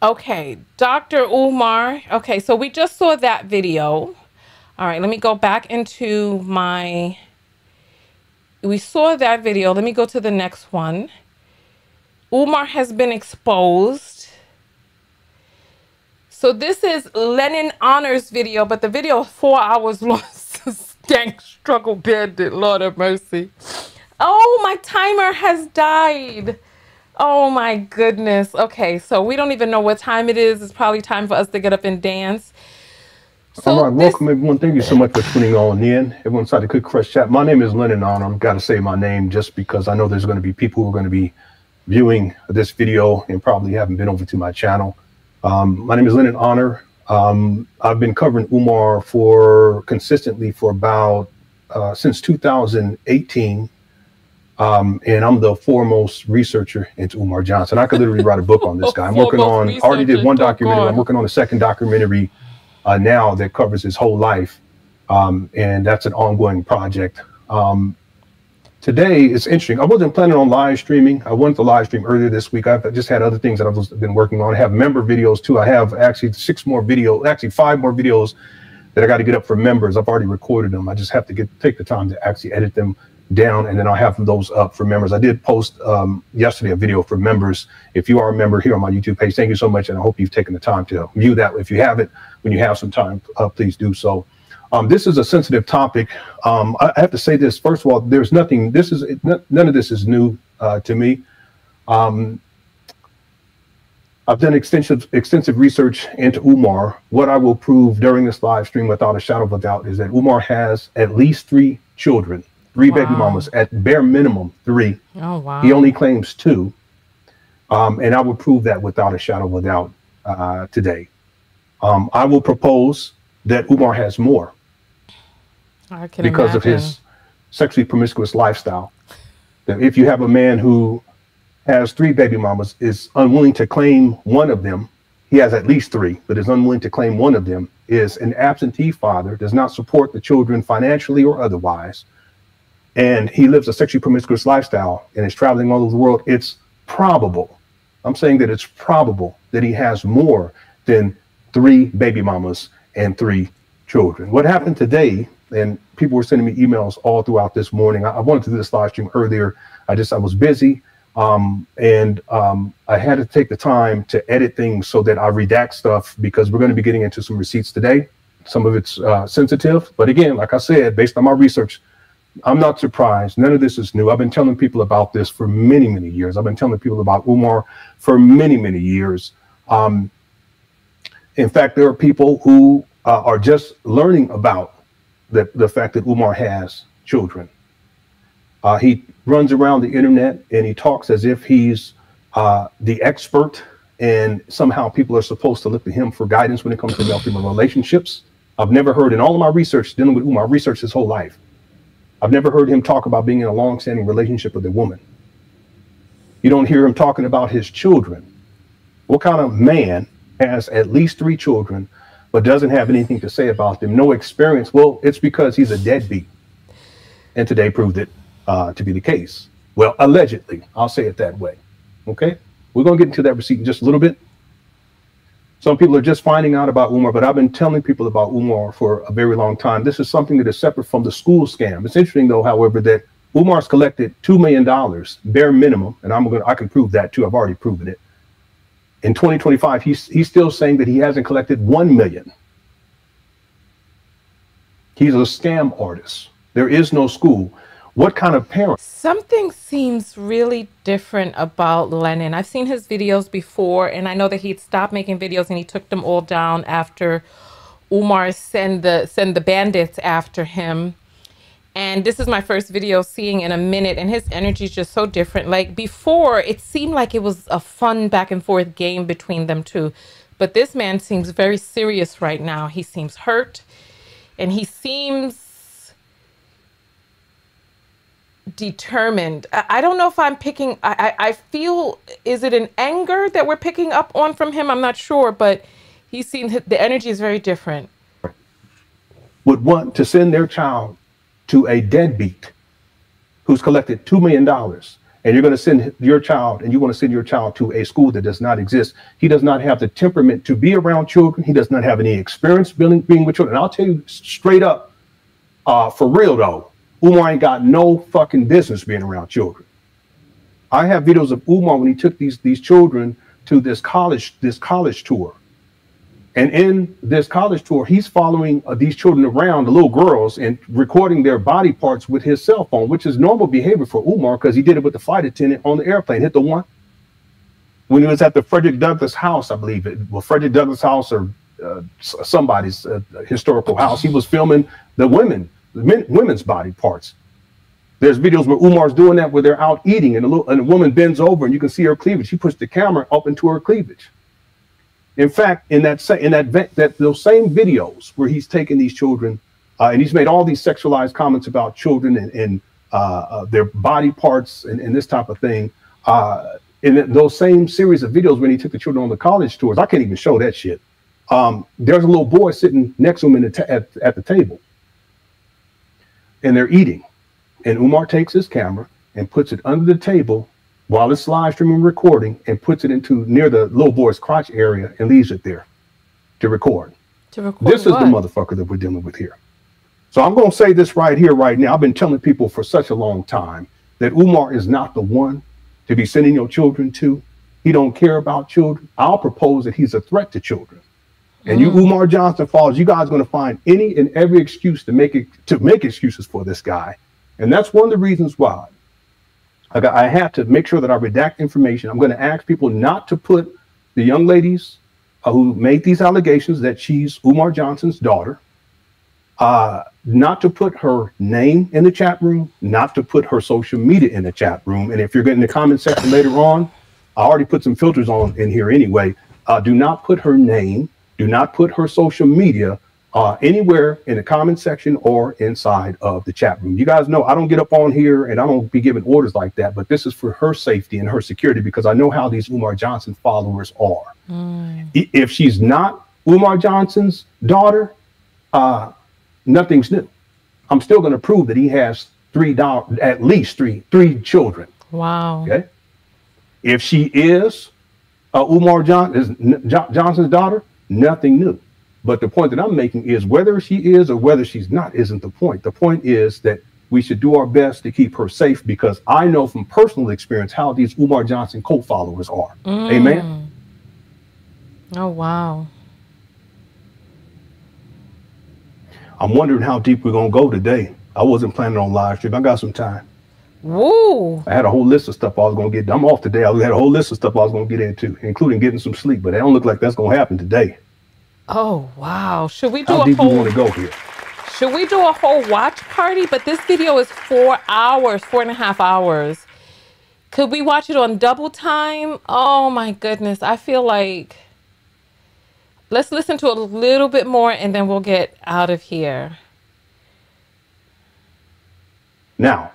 Okay, Dr. Umar. Okay, so we just saw that video. All right, let me go back into my... We saw that video. Let me go to the next one. Umar has been exposed. So this is Lenin Honors video, but the video is 4 hours long. Stank struggle bandit, Lord have mercy. Oh, my timer has died. Oh my goodness. Okay, so we don't even know what time it is. It's probably time for us to get up and dance. So All right, welcome everyone. Thank you so much for tuning on in. Everyone inside the Quick Crush chat. My name is Lenin Honor. I've got to say my name just because I know there's going to be people who are going to be viewing this video and probably haven't been over to my channel. My name is Lenin Honor. I've been covering Umar consistently for about since 2018. And I'm the foremost researcher into Umar Johnson. I could literally write a book on this guy. I'm working on, I already did one documentary. I'm working on a second documentary now that covers his whole life. And that's an ongoing project. Today it's interesting. I wasn't planning on live streaming. I wanted to live stream earlier this week. I've just had other things that I've been working on. I have member videos too. I have actually 5 more videos that I got to get up for members. I've already recorded them. I just have to take the time to actually edit them down, and then I'll have those up for members. I did post yesterday a video for members. If you are a member here on my YouTube page, thank you so much, and I hope you've taken the time to view that. If you haven't, when you have some time, please do so. This is a sensitive topic. I have to say this. First of all, there's nothing, none of this is new to me. I've done extensive research into Umar. What I will prove during this live stream without a shadow of a doubt is that Umar has at least 3 children, 3 baby mamas, at bare minimum 3. Oh, wow. He only claims 2. And I will prove that without a shadow of a doubt today. I will propose that Umar has more. I can because imagine. of his sexually promiscuous lifestyle. That if you have a man who has 3 baby mamas, is unwilling to claim one of them, he has at least 3, but is unwilling to claim one of them, is an absentee father, does not support the children financially or otherwise, and he lives a sexually promiscuous lifestyle and is traveling all over the world, it's probable, I'm saying that it's probable that he has more than 3 baby mamas and 3 children. What happened today, and people were sending me emails all throughout this morning. I wanted to do this live stream earlier. I was busy, and I had to take the time to edit things so that I redact stuff, because we're going to be getting into some receipts today. Some of it's sensitive, but again, like I said, based on my research, I'm not surprised. None of this is new. I've been telling people about this for many, many years. I've been telling people about Umar for many, many years. In fact, there are people who are just learning about the fact that Umar has children. He runs around the internet and he talks as if he's the expert, and somehow people are supposed to look to him for guidance when it comes to male-female relationships. I've never heard, in all of my research dealing with Umar, research his whole life, I've never heard him talk about being in a long-standing relationship with a woman. You don't hear him talking about his children. What kind of man has at least 3 children but doesn't have anything to say about them? No experience. Well, it's because he's a deadbeat. And today proved it to be the case. Well, allegedly, I'll say it that way. Okay, we're going to get into that receipt in just a little bit. Some people are just finding out about Umar, but I've been telling people about Umar for a very long time. This is something that is separate from the school scam. It's interesting, though, however, that Umar's collected $2 million bare minimum, and I can prove that too. I've already proven it. In 2025, he's still saying that he hasn't collected $1 million. He's a scam artist. There is no school. What kind of parent? Something seems really different about Lenin. I've seen his videos before, and I know that he'd stopped making videos and he took them all down after Umar sent the bandits after him. And this is my first video seeing in a minute, and his energy is just so different. Like before, it seemed like it was a fun back and forth game between them two. But this man seems very serious right now. He seems hurt, and he seems determined. I don't know if I'm picking, I feel, is it an anger that we're picking up on from him? I'm not sure, but he seems, the energy is very different. Would want to send their child to a deadbeat who's collected $2 million, and you're going to send your child, and you want to send your child to a school that does not exist. He does not have the temperament to be around children. He does not have any experience being with children. And I'll tell you straight up, for real though, Umar ain't got no fucking business being around children. I have videos of Umar when he took these children to this college tour. And in this college tour, he's following these children around, the little girls, and recording their body parts with his cell phone, which is normal behavior for Umar because he did it with the flight attendant on the airplane. Hit the one. When he was at the Frederick Douglass house, I believe it, well, Frederick Douglass house or somebody's historical house, he was filming the women's body parts. There's videos where Umar's doing that where they're out eating and a woman bends over and you can see her cleavage. She puts the camera up into her cleavage. In fact, in those same videos where he's taken these children and he's made all these sexualized comments about children and their body parts and this type of thing. In those same series of videos when he took the children on the college tours, I can't even show that shit. There's a little boy sitting next to him at the table, and they're eating. And Umar takes his camera and puts it under the table while it's live streaming recording and puts it into near the little boy's crotch area and leaves it there to record. This is the motherfucker that we're dealing with here. So I'm going to say this right here, right now. I've been telling people for such a long time that Umar is not the one to be sending your children to. He don't care about children. I'll propose that he's a threat to children. And you Umar Johnson followers, you guys are going to find any and every excuse to make excuses for this guy. And that's one of the reasons why I have to make sure that I redact information. I'm going to ask people not to put the young ladies who made these allegations that she's Umar Johnson's daughter, not to put her name in the chat room, not to put her social media in the chat room. And if you're getting the comment section later on, I already put some filters on in here anyway. Do not put her name, do not put her social media anywhere in the comment section or inside of the chat room. You guys know I don't get up on here and I don't be giving orders like that, but this is for her safety and her security because I know how these Umar Johnson followers are. If she's not Umar Johnson's daughter, nothing's new. I'm still going to prove that he has at least three children. Wow. Okay. If she is Umar Johnson's daughter, nothing new. But the point that I'm making is whether she is or whether she's not isn't the point. The point is that we should do our best to keep her safe because I know from personal experience how these Umar Johnson cult followers are. Amen. Oh, wow. I'm wondering how deep we're going to go today. I wasn't planning on live stream. I got some time. Woo. I had a whole list of stuff I was going to get. I'm off today. I had a whole list of stuff I was going to get into, including getting some sleep, but it don't look like that's going to happen today. Oh, wow. Should we do how deep you want to go here? Should we do a whole watch party? But this video is 4 hours, 4.5 hours. Could we watch it on double time? Oh my goodness. I feel like let's listen to a little bit more and then we'll get out of here. Now,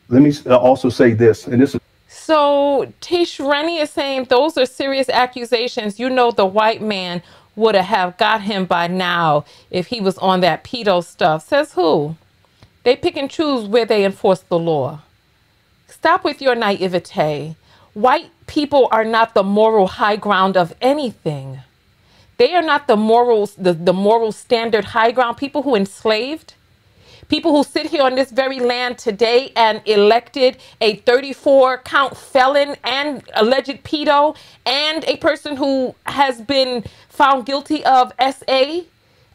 let me also say this, and this is so Tish Rennie is saying those are serious accusations. You know, the white man would have got him by now if he was on that pedo stuff. Says who? They pick and choose where they enforce the law. Stop with your naivete. White people are not the moral high ground of anything. They are not the moral standard high ground. People who enslaved, people who sit here on this very land today and elected a 34-count felon and alleged pedo and a person who has been found guilty of SA,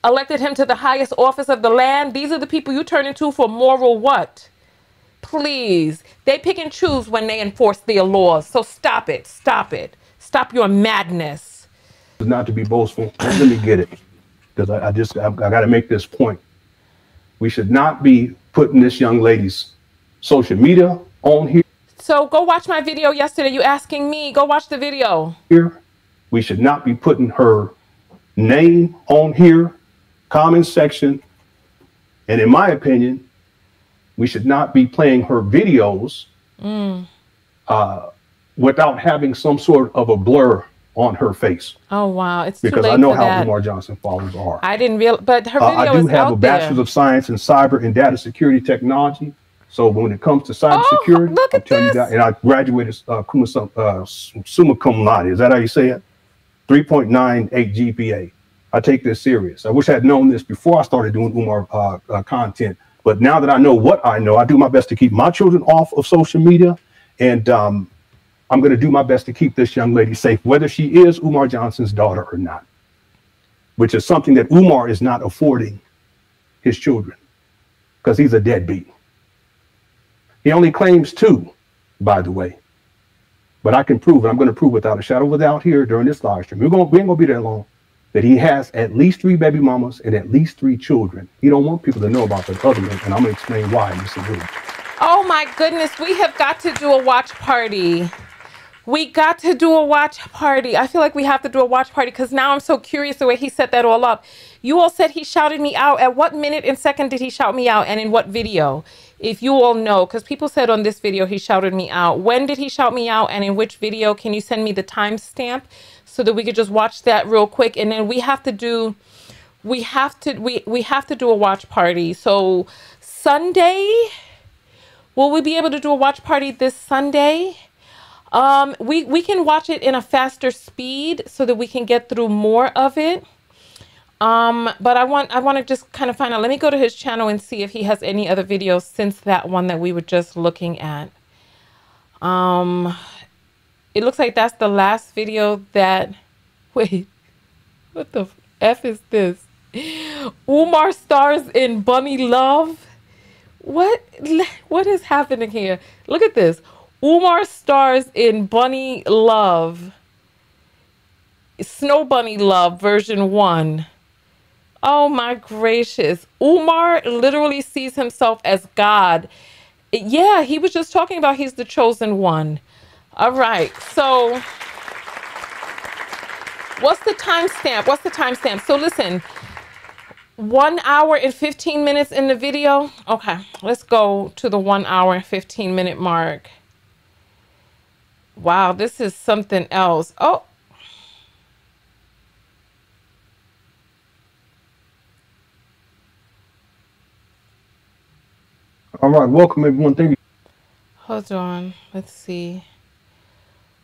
elected him to the highest office of the land. These are the people you turn into for moral what? Please. They pick and choose when they enforce their laws. So stop it. Stop it. Stop your madness. Not to be boastful. Let me get it. Because I got to make this point. We should not be putting this young lady's social media on here. So go watch my video yesterday. You asking me, go watch the video. We should not be putting her name on here, comment section. And in my opinion, we should not be playing her videos without having some sort of a blur on her face. Oh, wow. It's too late because I know for how that. Umar Johnson followers are. I didn't realize, but her video I do is have out a bachelor's there. of science in cyber and data security technology. So when it comes to cybersecurity, look I'm at telling you this. that, and I graduated summa cum laude. Is that how you say it? 3.98 GPA. I take this serious. I wish I had known this before I started doing Umar content. But now that I know what I know, I do my best to keep my children off of social media. And I'm going to do my best to keep this young lady safe, whether she is Umar Johnson's daughter or not, which is something that Umar is not affording his children because he's a deadbeat. He only claims 2, by the way, but I can prove, and I'm going to prove without a shadow of a doubt here during this live stream. We ain't going to be there long, that he has at least 3 baby mamas and at least 3 children. He don't want people to know about the other one, and I'm going to explain why in just a minute. Oh my goodness, we have got to do a watch party. We got to do a watch party. I feel like we have to do a watch party because now I'm so curious the way he set that all up. You all said he shouted me out. At what minute and second did he shout me out, and in what video? If you all know, because people said on this video he shouted me out. When did he shout me out, and in which video? Can you send me the timestamp so that we could just watch that real quick? And then we have to do a watch party. So Sunday, will we be able to do a watch party this Sunday? We can watch it in a faster speed so that we can get through more of it. But I want to just kind of find out. Let me go to his channel and see if he has any other videos since that one that we were just looking at. It looks like that's the last video that, wait, what the F is this? Umar stars in Bunny Love. What is happening here? Look at this. Umar stars in Bunny Love. Snow Bunny Love version 1. Oh my gracious. Umar literally sees himself as God. Yeah, he was just talking about he's the chosen one. All right. So what's the timestamp? What's the timestamp? So listen, 1 hour and 15 minutes in the video. Okay, let's go to the 1 hour and 15 minute mark. Wow, this is something else. Oh. All right, welcome everyone. Thank you. Hold on. Let's see.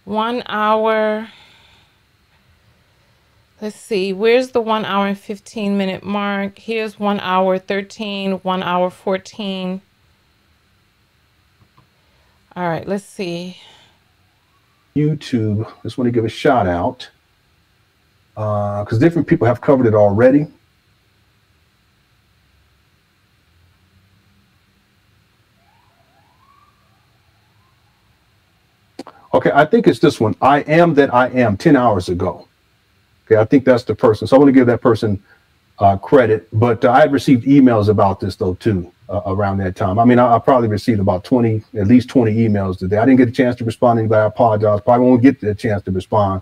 1 hour. Let's see. Where's the 1 hour and 15 minute mark? Here's 1 hour 13, 1 hour 14. All right, let's see. YouTube, just want to give a shout out because different people have covered it already. Okay, I think it's this one. I am that I am 10 hours ago. Okay, I think that's the person. So I want to give that person credit. But I had received emails about this, though, too, around that time. I mean, I probably received about at least 20 emails today. I didn't get a chance to respond to anybody. I apologize. Probably won't get the chance to respond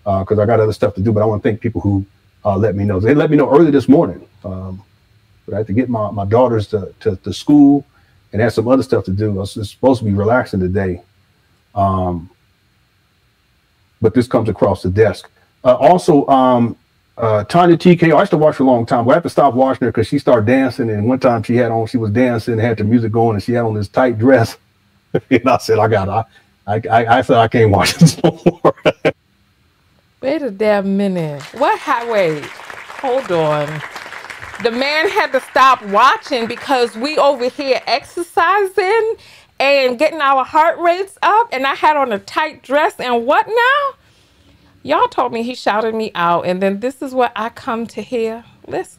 because I got other stuff to do. But I want to thank people who let me know. They let me know early this morning. But I had to get my daughters to school and had some other stuff to do. I was supposed to be relaxing today. But this comes across the desk. Also, Tonya TK, I used to watch her a long time, but I have to stop watching her because she started dancing. And one time she was dancing, had the music going, and she had on this tight dress. And I said, I said, I can't watch this no more. Wait a damn minute. Wait, hold on. The man had to stop watching because we over here exercising and getting our heart rates up, and I had on a tight dress and what now? Y'all told me he shouted me out, and then this is what I come to hear. Let's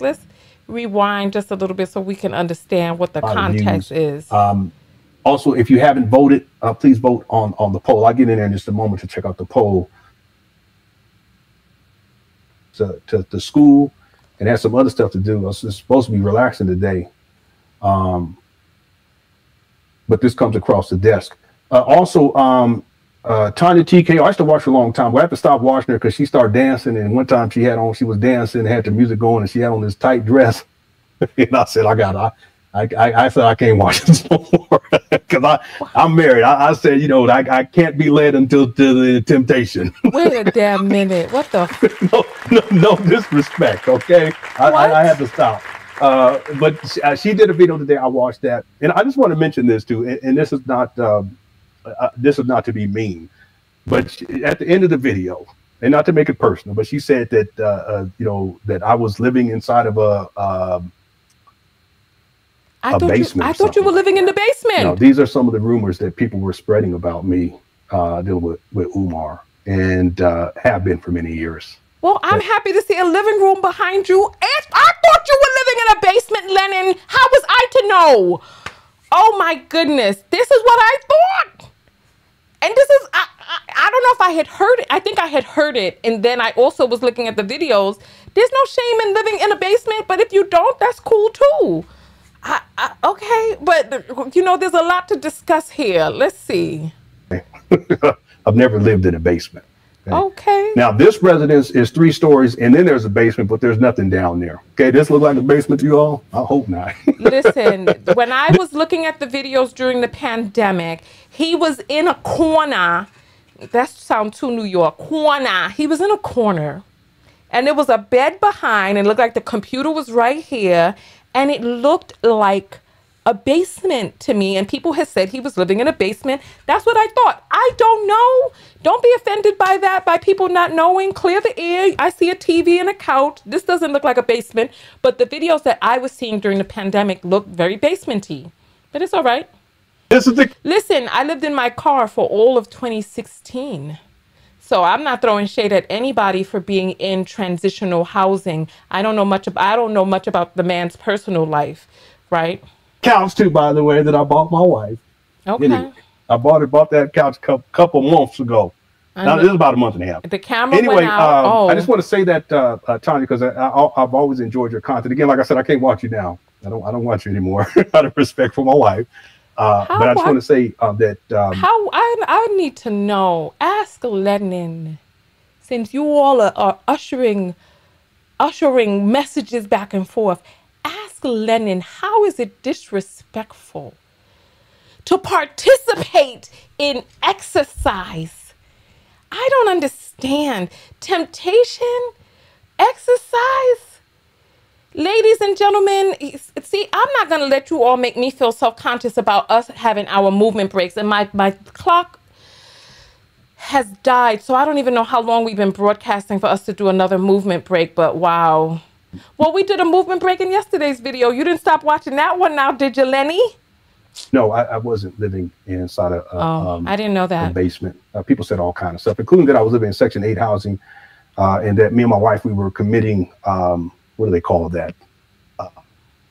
rewind just a little bit so we can understand what the context is. Also, if you haven't voted, please vote on the poll. I'll get in there in just a moment to check out the poll. To school and had some other stuff to do. I was supposed to be relaxing today. But this comes across the desk. Tonya TKO, I used to watch her a long time, but I had to stop watching her because she started dancing. And one time she was dancing, had the music going, and she had on this tight dress. And I said, I said, I can't watch this no more because I'm married. I said, I can't be led until to the temptation. Wait a damn minute. What the? No disrespect. Okay. I had to stop. But she did a video today. I watched that. And I just want to mention this too. And this is not to be mean, but at the end of the video, and not to make it personal, but she said that, that I was living inside of a basement. I thought you were living in the basement. No, these are some of the rumors that people were spreading about me dealing with Umar, and have been for many years. Well, I'm happy to see a living room behind you. I thought you were living in a basement, Lennon. How was I to know? Oh my goodness. This is what I thought. And this is, I don't know if I had heard it. I think I had heard it. And then I also was looking at the videos. There's no shame in living in a basement, but if you don't, that's cool too. Okay, but there's a lot to discuss here. Let's see. I've never lived in a basement. Okay. Now this residence is 3 stories, and then there's a basement, but there's nothing down there. Okay, this look like a basement to you all? I hope not. Listen, when I was looking at the videos during the pandemic, he was in a corner. That sounds too New York. Corner. He was in a corner, and there was a bed behind, and it looked like the computer was right here. And it looked like a basement to me. And people had said he was living in a basement. That's what I thought. I don't know. Don't be offended by that, by people not knowing. Clear the air. I see a TV and a couch. This doesn't look like a basement. But the videos that I was seeing during the pandemic looked very basement-y. But it's all right. Listen, I lived in my car for all of 2016. So I'm not throwing shade at anybody for being in transitional housing. I don't know much about the man's personal life, right? Couch too, by the way, that I bought my wife. Okay. Anyway, I bought that couch a couple months ago. Now this is about a month and a half. The camera went out. I just want to say that, Tonya, because I've always enjoyed your content. Again, like I said, I can't watch you now. I don't watch you anymore out of respect for my wife. But I just want to say that I need to know. Ask Lennon, since you all are ushering messages back and forth. Ask Lennon, how is it disrespectful to participate in exercise? I don't understand. Temptation, exercise. Ladies and gentlemen, see, I'm not going to let you all make me feel self-conscious about us having our movement breaks. And my clock has died, so I don't even know how long we've been broadcasting for us to do another movement break, but wow. Well, we did a movement break in yesterday's video. You didn't stop watching that one now, did you, Lenny? No, I wasn't living inside I didn't know that. A basement. People said all kinds of stuff, including that I was living in Section 8 housing, and that me and my wife, we were committing... what do they call that?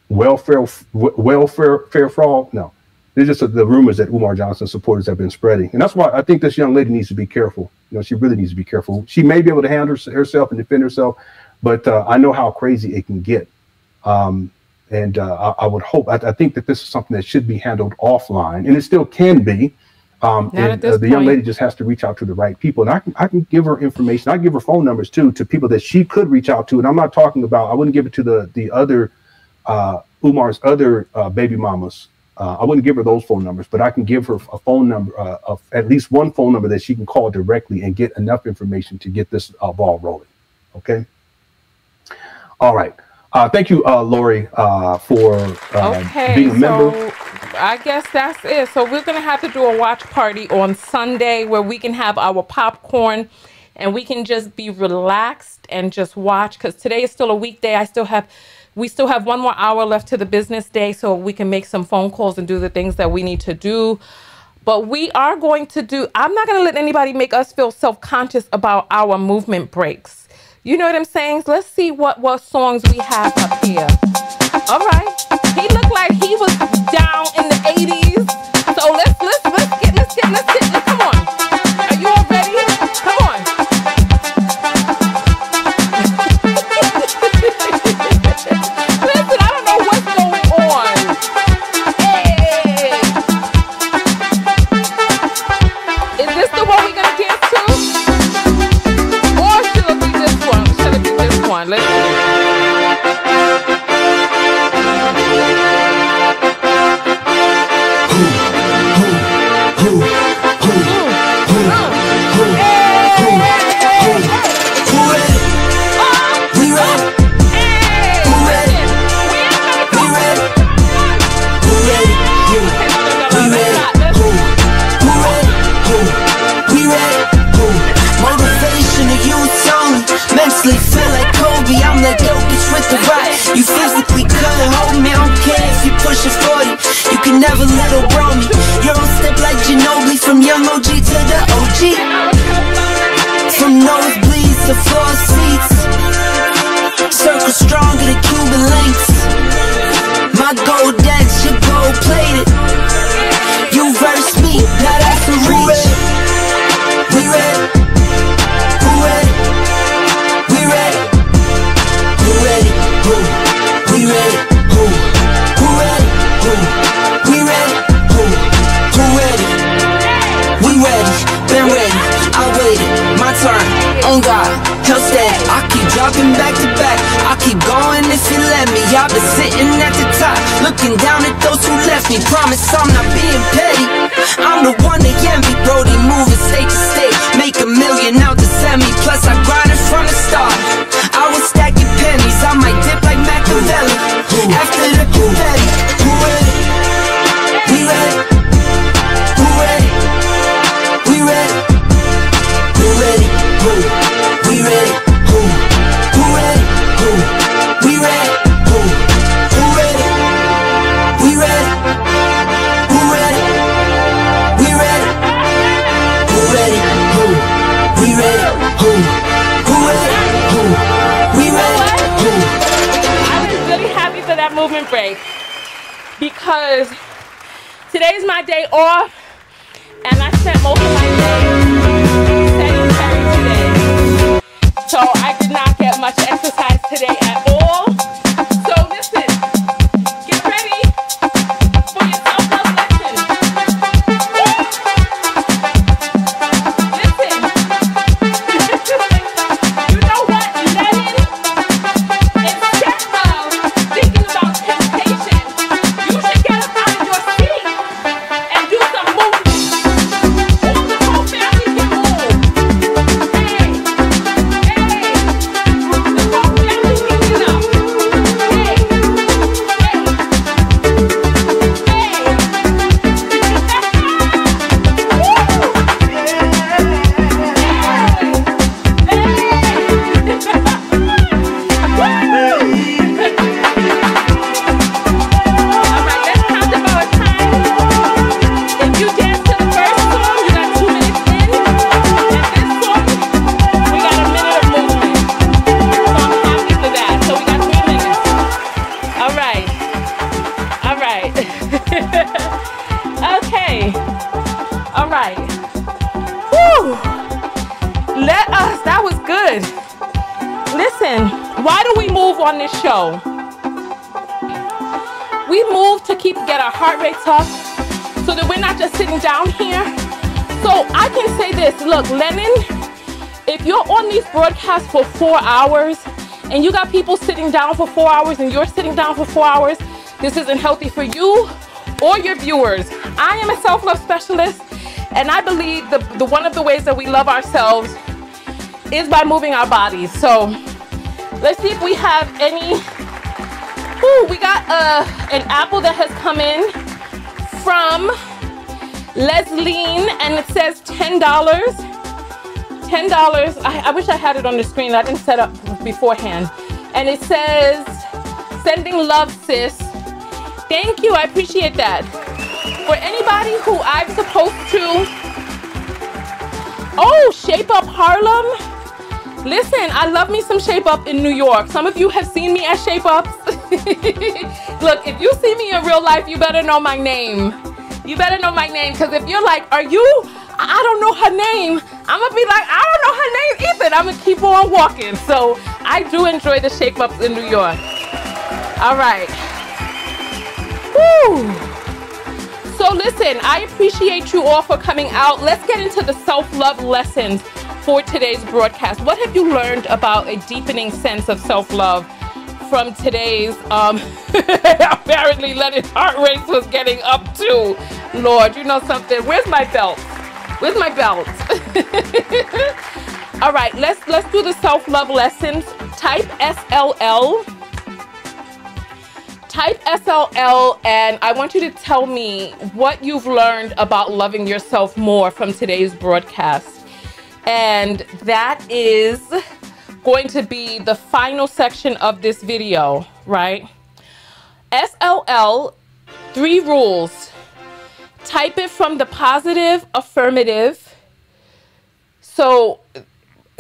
Welfare fraud? No, it's just the rumors that Umar Johnson supporters have been spreading, and that's why I think this young lady needs to be careful. She really needs to be careful. She may be able to handle herself and defend herself, but I know how crazy it can get. And I would hope. I think that this is something that should be handled offline, and it still can be. The young lady just has to reach out to the right people, and I can give her information. I give her phone numbers too to people that she could reach out to. And I'm not talking about, I wouldn't give it to the other Umar's other baby mamas. I wouldn't give her those phone numbers, but I can give her a phone number of at least one phone number that she can call directly and get enough information to get this ball rolling. Okay. All right. Thank you, Lori, for being a member. So I guess that's it. So we're going to have to do a watch party on Sunday where we can have our popcorn and we can just be relaxed and just watch, because today is still a weekday. We still have 1 more hour left to the business day, so we can make some phone calls and do the things that we need to do. But we are going to do, I'm not going to let anybody make us feel self-conscious about our movement breaks. You know what I'm saying? Let's see what songs we have up here. All right. He looked like he was down in the 80s. So let's get, come on. Are you all ready? Come on. Listen, I don't know what's going on. never little bro me. Euro step like Ginobili, from young OG to the OG. From nosebleeds to floor seats, circle stronger than Cuban links. My gold dance, your gold plated. You verse me, now that's a reach. We ready? Who ready? We ready? Who ready? Who? We ready? Who? Who ready? Who? We ready? Who? Who ready? We ready, been ready, I waited, my turn, on God, hell steady. I keep dropping back to back, I keep going if you let me. I've been sitting at the top, looking down at those who left me. Promise I'm not being petty, I'm the one they envy. Brody moving state to state, make $1 million out the semi. Plus I grinded from the start, I was stacking pennies. I might dip like Machiavelli, after the confetti. Who ready? We ready? Who ready? We ready? Who ready? Who? We ready? Who? Who ready? Who? We ready? Who? Who ready? We ready? Who ready? We ready? Who ready? Who? We ready? Who? Who ready? Who? We ready? Who? I was really happy for that movement break because today's my day off and I spent most of my day sedentary today. So I did not get much exercise today at all. So listen, get ready for your self-love lesson. Listen, you know what, Lennon? Instead of thinking about temptation, you should get up out of your seat and do some movement. All the whole family can move. Hey, the whole family can get up. Hey, All right, let's count the our time. If you dance to the first song, you got 2 minutes in. And this song, we got a minute of movement. So I'm happy for that. So we got 3 minutes. All right. All right. Okay. All right. Whew. That was good. Listen, why do we move on this show? We move to get our heart rates up so that we're not just sitting down here. So I can say this, look, Lennon, if you're on these broadcasts for 4 hours and you got people sitting down for 4 hours and you're sitting down for 4 hours, this isn't healthy for you or your viewers. I am a self-love specialist and I believe the one of the ways that we love ourselves is by moving our bodies. So let's see if we have any. Ooh, we got an apple that has come in from Lesline and it says $10. $10. I wish I had it on the screen. I didn't set up beforehand. And it says, sending love, sis. Thank you. I appreciate that. For anybody who I'm supposed to... Oh, Shape Up Harlem. Listen, I love me some Shape Up in New York. Some of you have seen me at Shape Ups. Look, if you see me in real life, you better know my name. You better know my name, because if you're like, are you... I don't know her name. I'm going to be like, I don't know her name either. I'm going to keep on walking. So I do enjoy the Shape Ups in New York. All right. Woo. So listen, I appreciate you all for coming out. Let's get into the self-love lessons for today's broadcast. What have you learned about a deepening sense of self-love from today's, apparently Lennon heart rate was getting up to. Lord, you know something? Where's my belt? Where's my belt? All right, let's do the self-love lessons. Type SLL. Type SLL, and I want you to tell me what you've learned about loving yourself more from today's broadcast. And that is going to be the final section of this video, right? SLL, 3 rules type it from the positive affirmative. So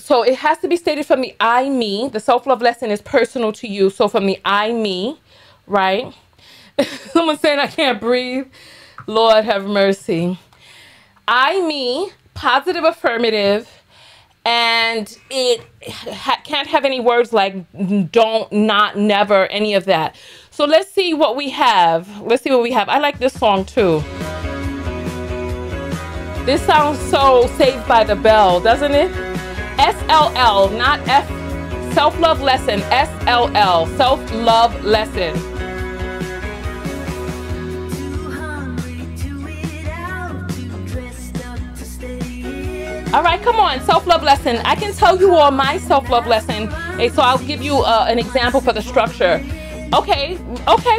it has to be stated from the I, me. The self-love lesson is personal to you. So from the I, me, right? Someone saying I can't breathe. Lord have mercy. I, me, positive affirmative. And it can't have any words like don't, not, never, any of that. So let's see what we have. Let's see what we have. I like this song too. This sounds so Saved by the Bell, doesn't it? SLL, not F. Self-love lesson. SLL, self-love lesson. All right, come on, self-love lesson. I can tell you all my self-love lesson. Okay, so I'll give you an example for the structure. Okay,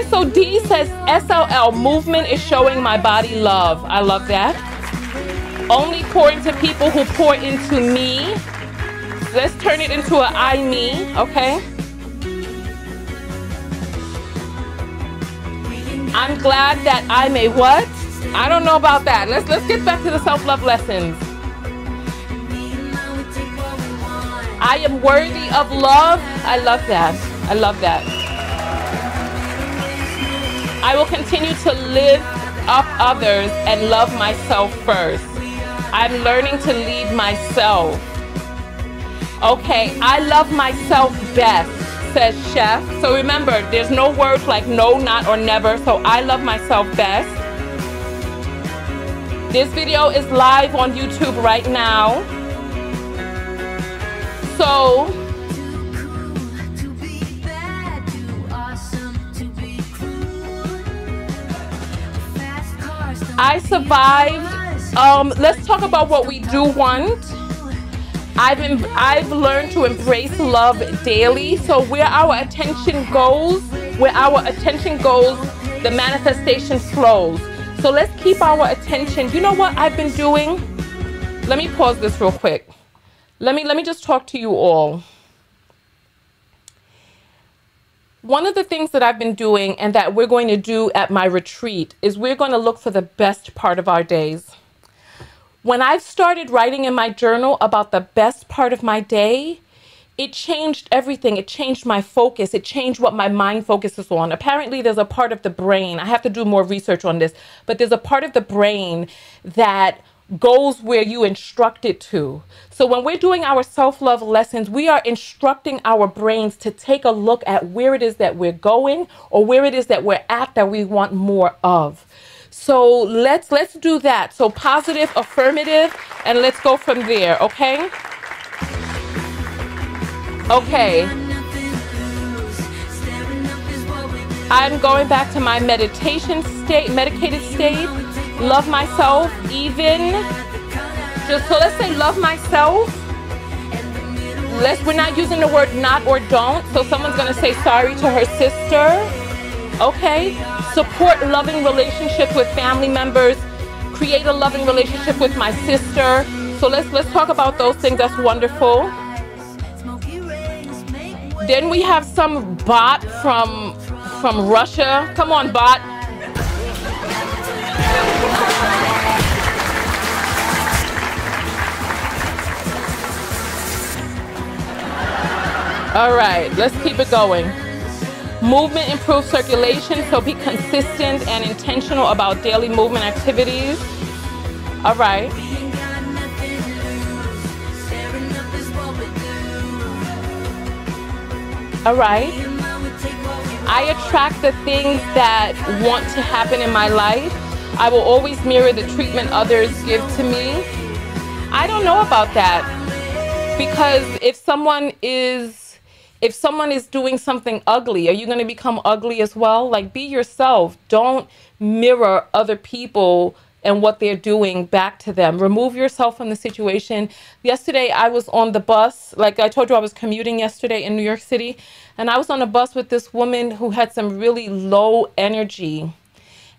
so D says SLL, movement is showing my body love. I love that. Only pour into people who pour into me. Let's turn it into an I, me, okay? I'm glad that I may what? I don't know about that. Let's get back to the self-love lessons. I am worthy of love. I love that. I love that. I will continue to lift up others and love myself first. I'm learning to lead myself. Okay, I love myself best, says Chef. So remember, there's no words like no, not, or never. So I love myself best. This video is live on YouTube right now. So I survived. Let's talk about what we do want. I've learned to embrace love daily. So where our attention goes, the manifestation flows. So let's keep our attention. You know what I've been doing? Let me pause this real quick. Let me just talk to you all. One of the things that I've been doing and that we're going to do at my retreat is we're going to look for the best part of our days. When I've started writing in my journal about the best part of my day, it changed everything. It changed my focus. It changed what my mind focuses on. Apparently, there's a part of the brain, I have to do more research on this, but there's a part of the brain that goes where you instruct it to. So when we're doing our self-love lessons, we are instructing our brains to take a look at where it is that we're going or where it is that we're at that we want more of. So let's do that. So positive, affirmative, and let's go from there, okay? Okay. I'm going back to my medicated state. Love myself, even. So let's say love myself. We're not using the word not or don't. So someone's gonna say sorry to her sister. Okay. Support loving relationships with family members. Create a loving relationship with my sister. So let's talk about those things. That's wonderful. Then we have some bot from Russia. Come on, bot. All right, let's keep it going. Movement improves circulation, so be consistent and intentional about daily movement activities. All right. All right. I attract the things that want to happen in my life. I will always mirror the treatment others give to me. I don't know about that, because if someone is doing something ugly, are you going to become ugly as well? Like, be yourself. Don't mirror other people and what they're doing back to them. Remove yourself from the situation. Yesterday, I was on the bus. Like I told you, I was commuting yesterday in New York City. And I was on a bus with this woman who had some really low energy.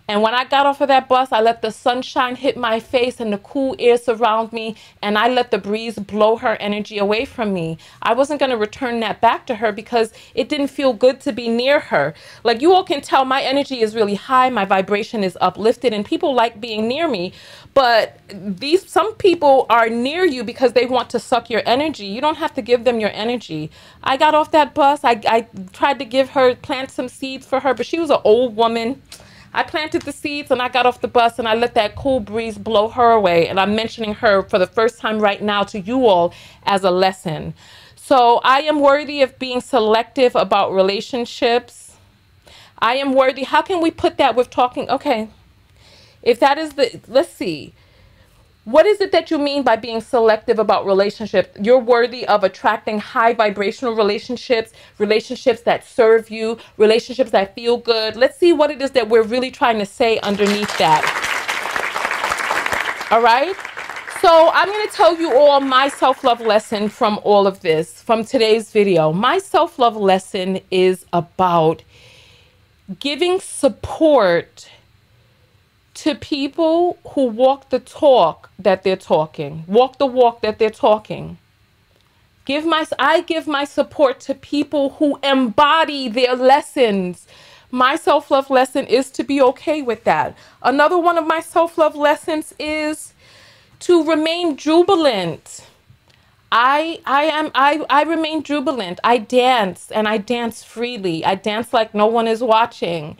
And when I got off of that bus, I let the sunshine hit my face and the cool air surround me, and I let the breeze blow her energy away from me. I wasn't going to return that back to her because it didn't feel good to be near her. Like, you all can tell, my energy is really high, my vibration is uplifted, and people like being near me. But some people are near you because they want to suck your energy. You don't have to give them your energy. I got off that bus. I tried to plant some seeds for her, but she was an old woman. I planted the seeds and I got off the bus and I let that cool breeze blow her away. And I'm mentioning her for the first time right now to you all as a lesson. So I am worthy of being selective about relationships. I am worthy. How can we put that with talking? Okay. If that is let's see. What is it that you mean by being selective about relationships? You're worthy of attracting high vibrational relationships, relationships that serve you, relationships that feel good. Let's see what it is that we're really trying to say underneath that. All right? So I'm going to tell you all my self-love lesson from all of this, from today's video. My self-love lesson is about giving support to people who walk the talk that they're talking, walk the walk that they're talking. I give my support to people who embody their lessons. My self-love lesson is to be okay with that. Another one of my self-love lessons is to remain jubilant. I remain jubilant. I dance, and I dance freely. I dance like no one is watching,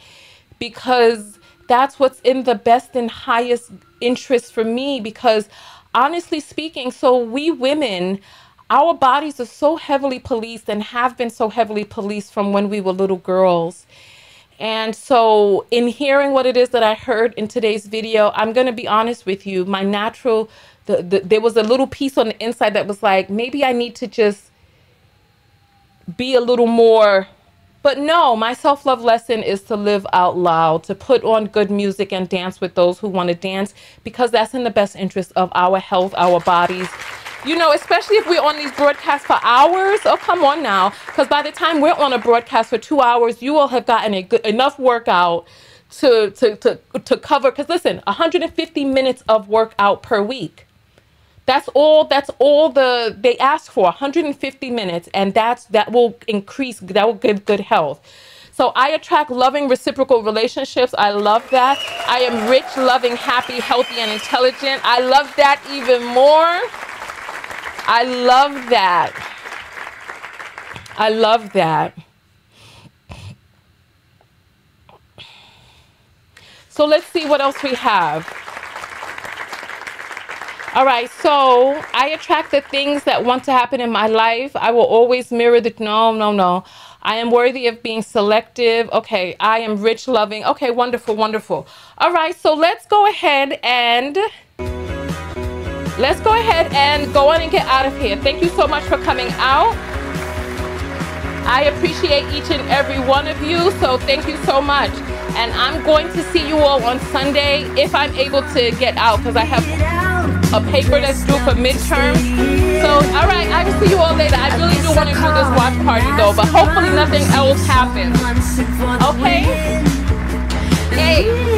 because that's what's in the best and highest interest for me. Because honestly speaking, so we women, our bodies are so heavily policed and have been so heavily policed from when we were little girls. And so in hearing what it is that I heard in today's video, I'm going to be honest with you. My natural, there was a little piece on the inside that was like, maybe I need to just be a little more. But no, my self-love lesson is to live out loud, to put on good music and dance with those who want to dance, because that's in the best interest of our health, our bodies. You know, especially if we're on these broadcasts for hours. Oh, come on now. Because by the time we're on a broadcast for 2 hours, you will have gotten enough workout to cover. Because listen, 150 minutes of workout per week. That's all they ask for, 150 minutes. And that will give good health. So I attract loving reciprocal relationships. I love that. I am rich, loving, happy, healthy, and intelligent. I love that even more. I love that. I love that. So let's see what else we have. All right, so I attract the things that want to happen in my life. I will always mirror no. I am worthy of being selective. Okay, I am rich, loving. Okay, wonderful, wonderful. All right, so let's go ahead and go on and get out of here. Thank you so much for coming out. I appreciate each and every one of you, so thank you so much. And I'm going to see you all on Sunday if I'm able to get out, because I have a paper that's due for midterm. So, all right, I will see you all later. I really do want to do this watch party though, but hopefully nothing else happens. Okay? Hey.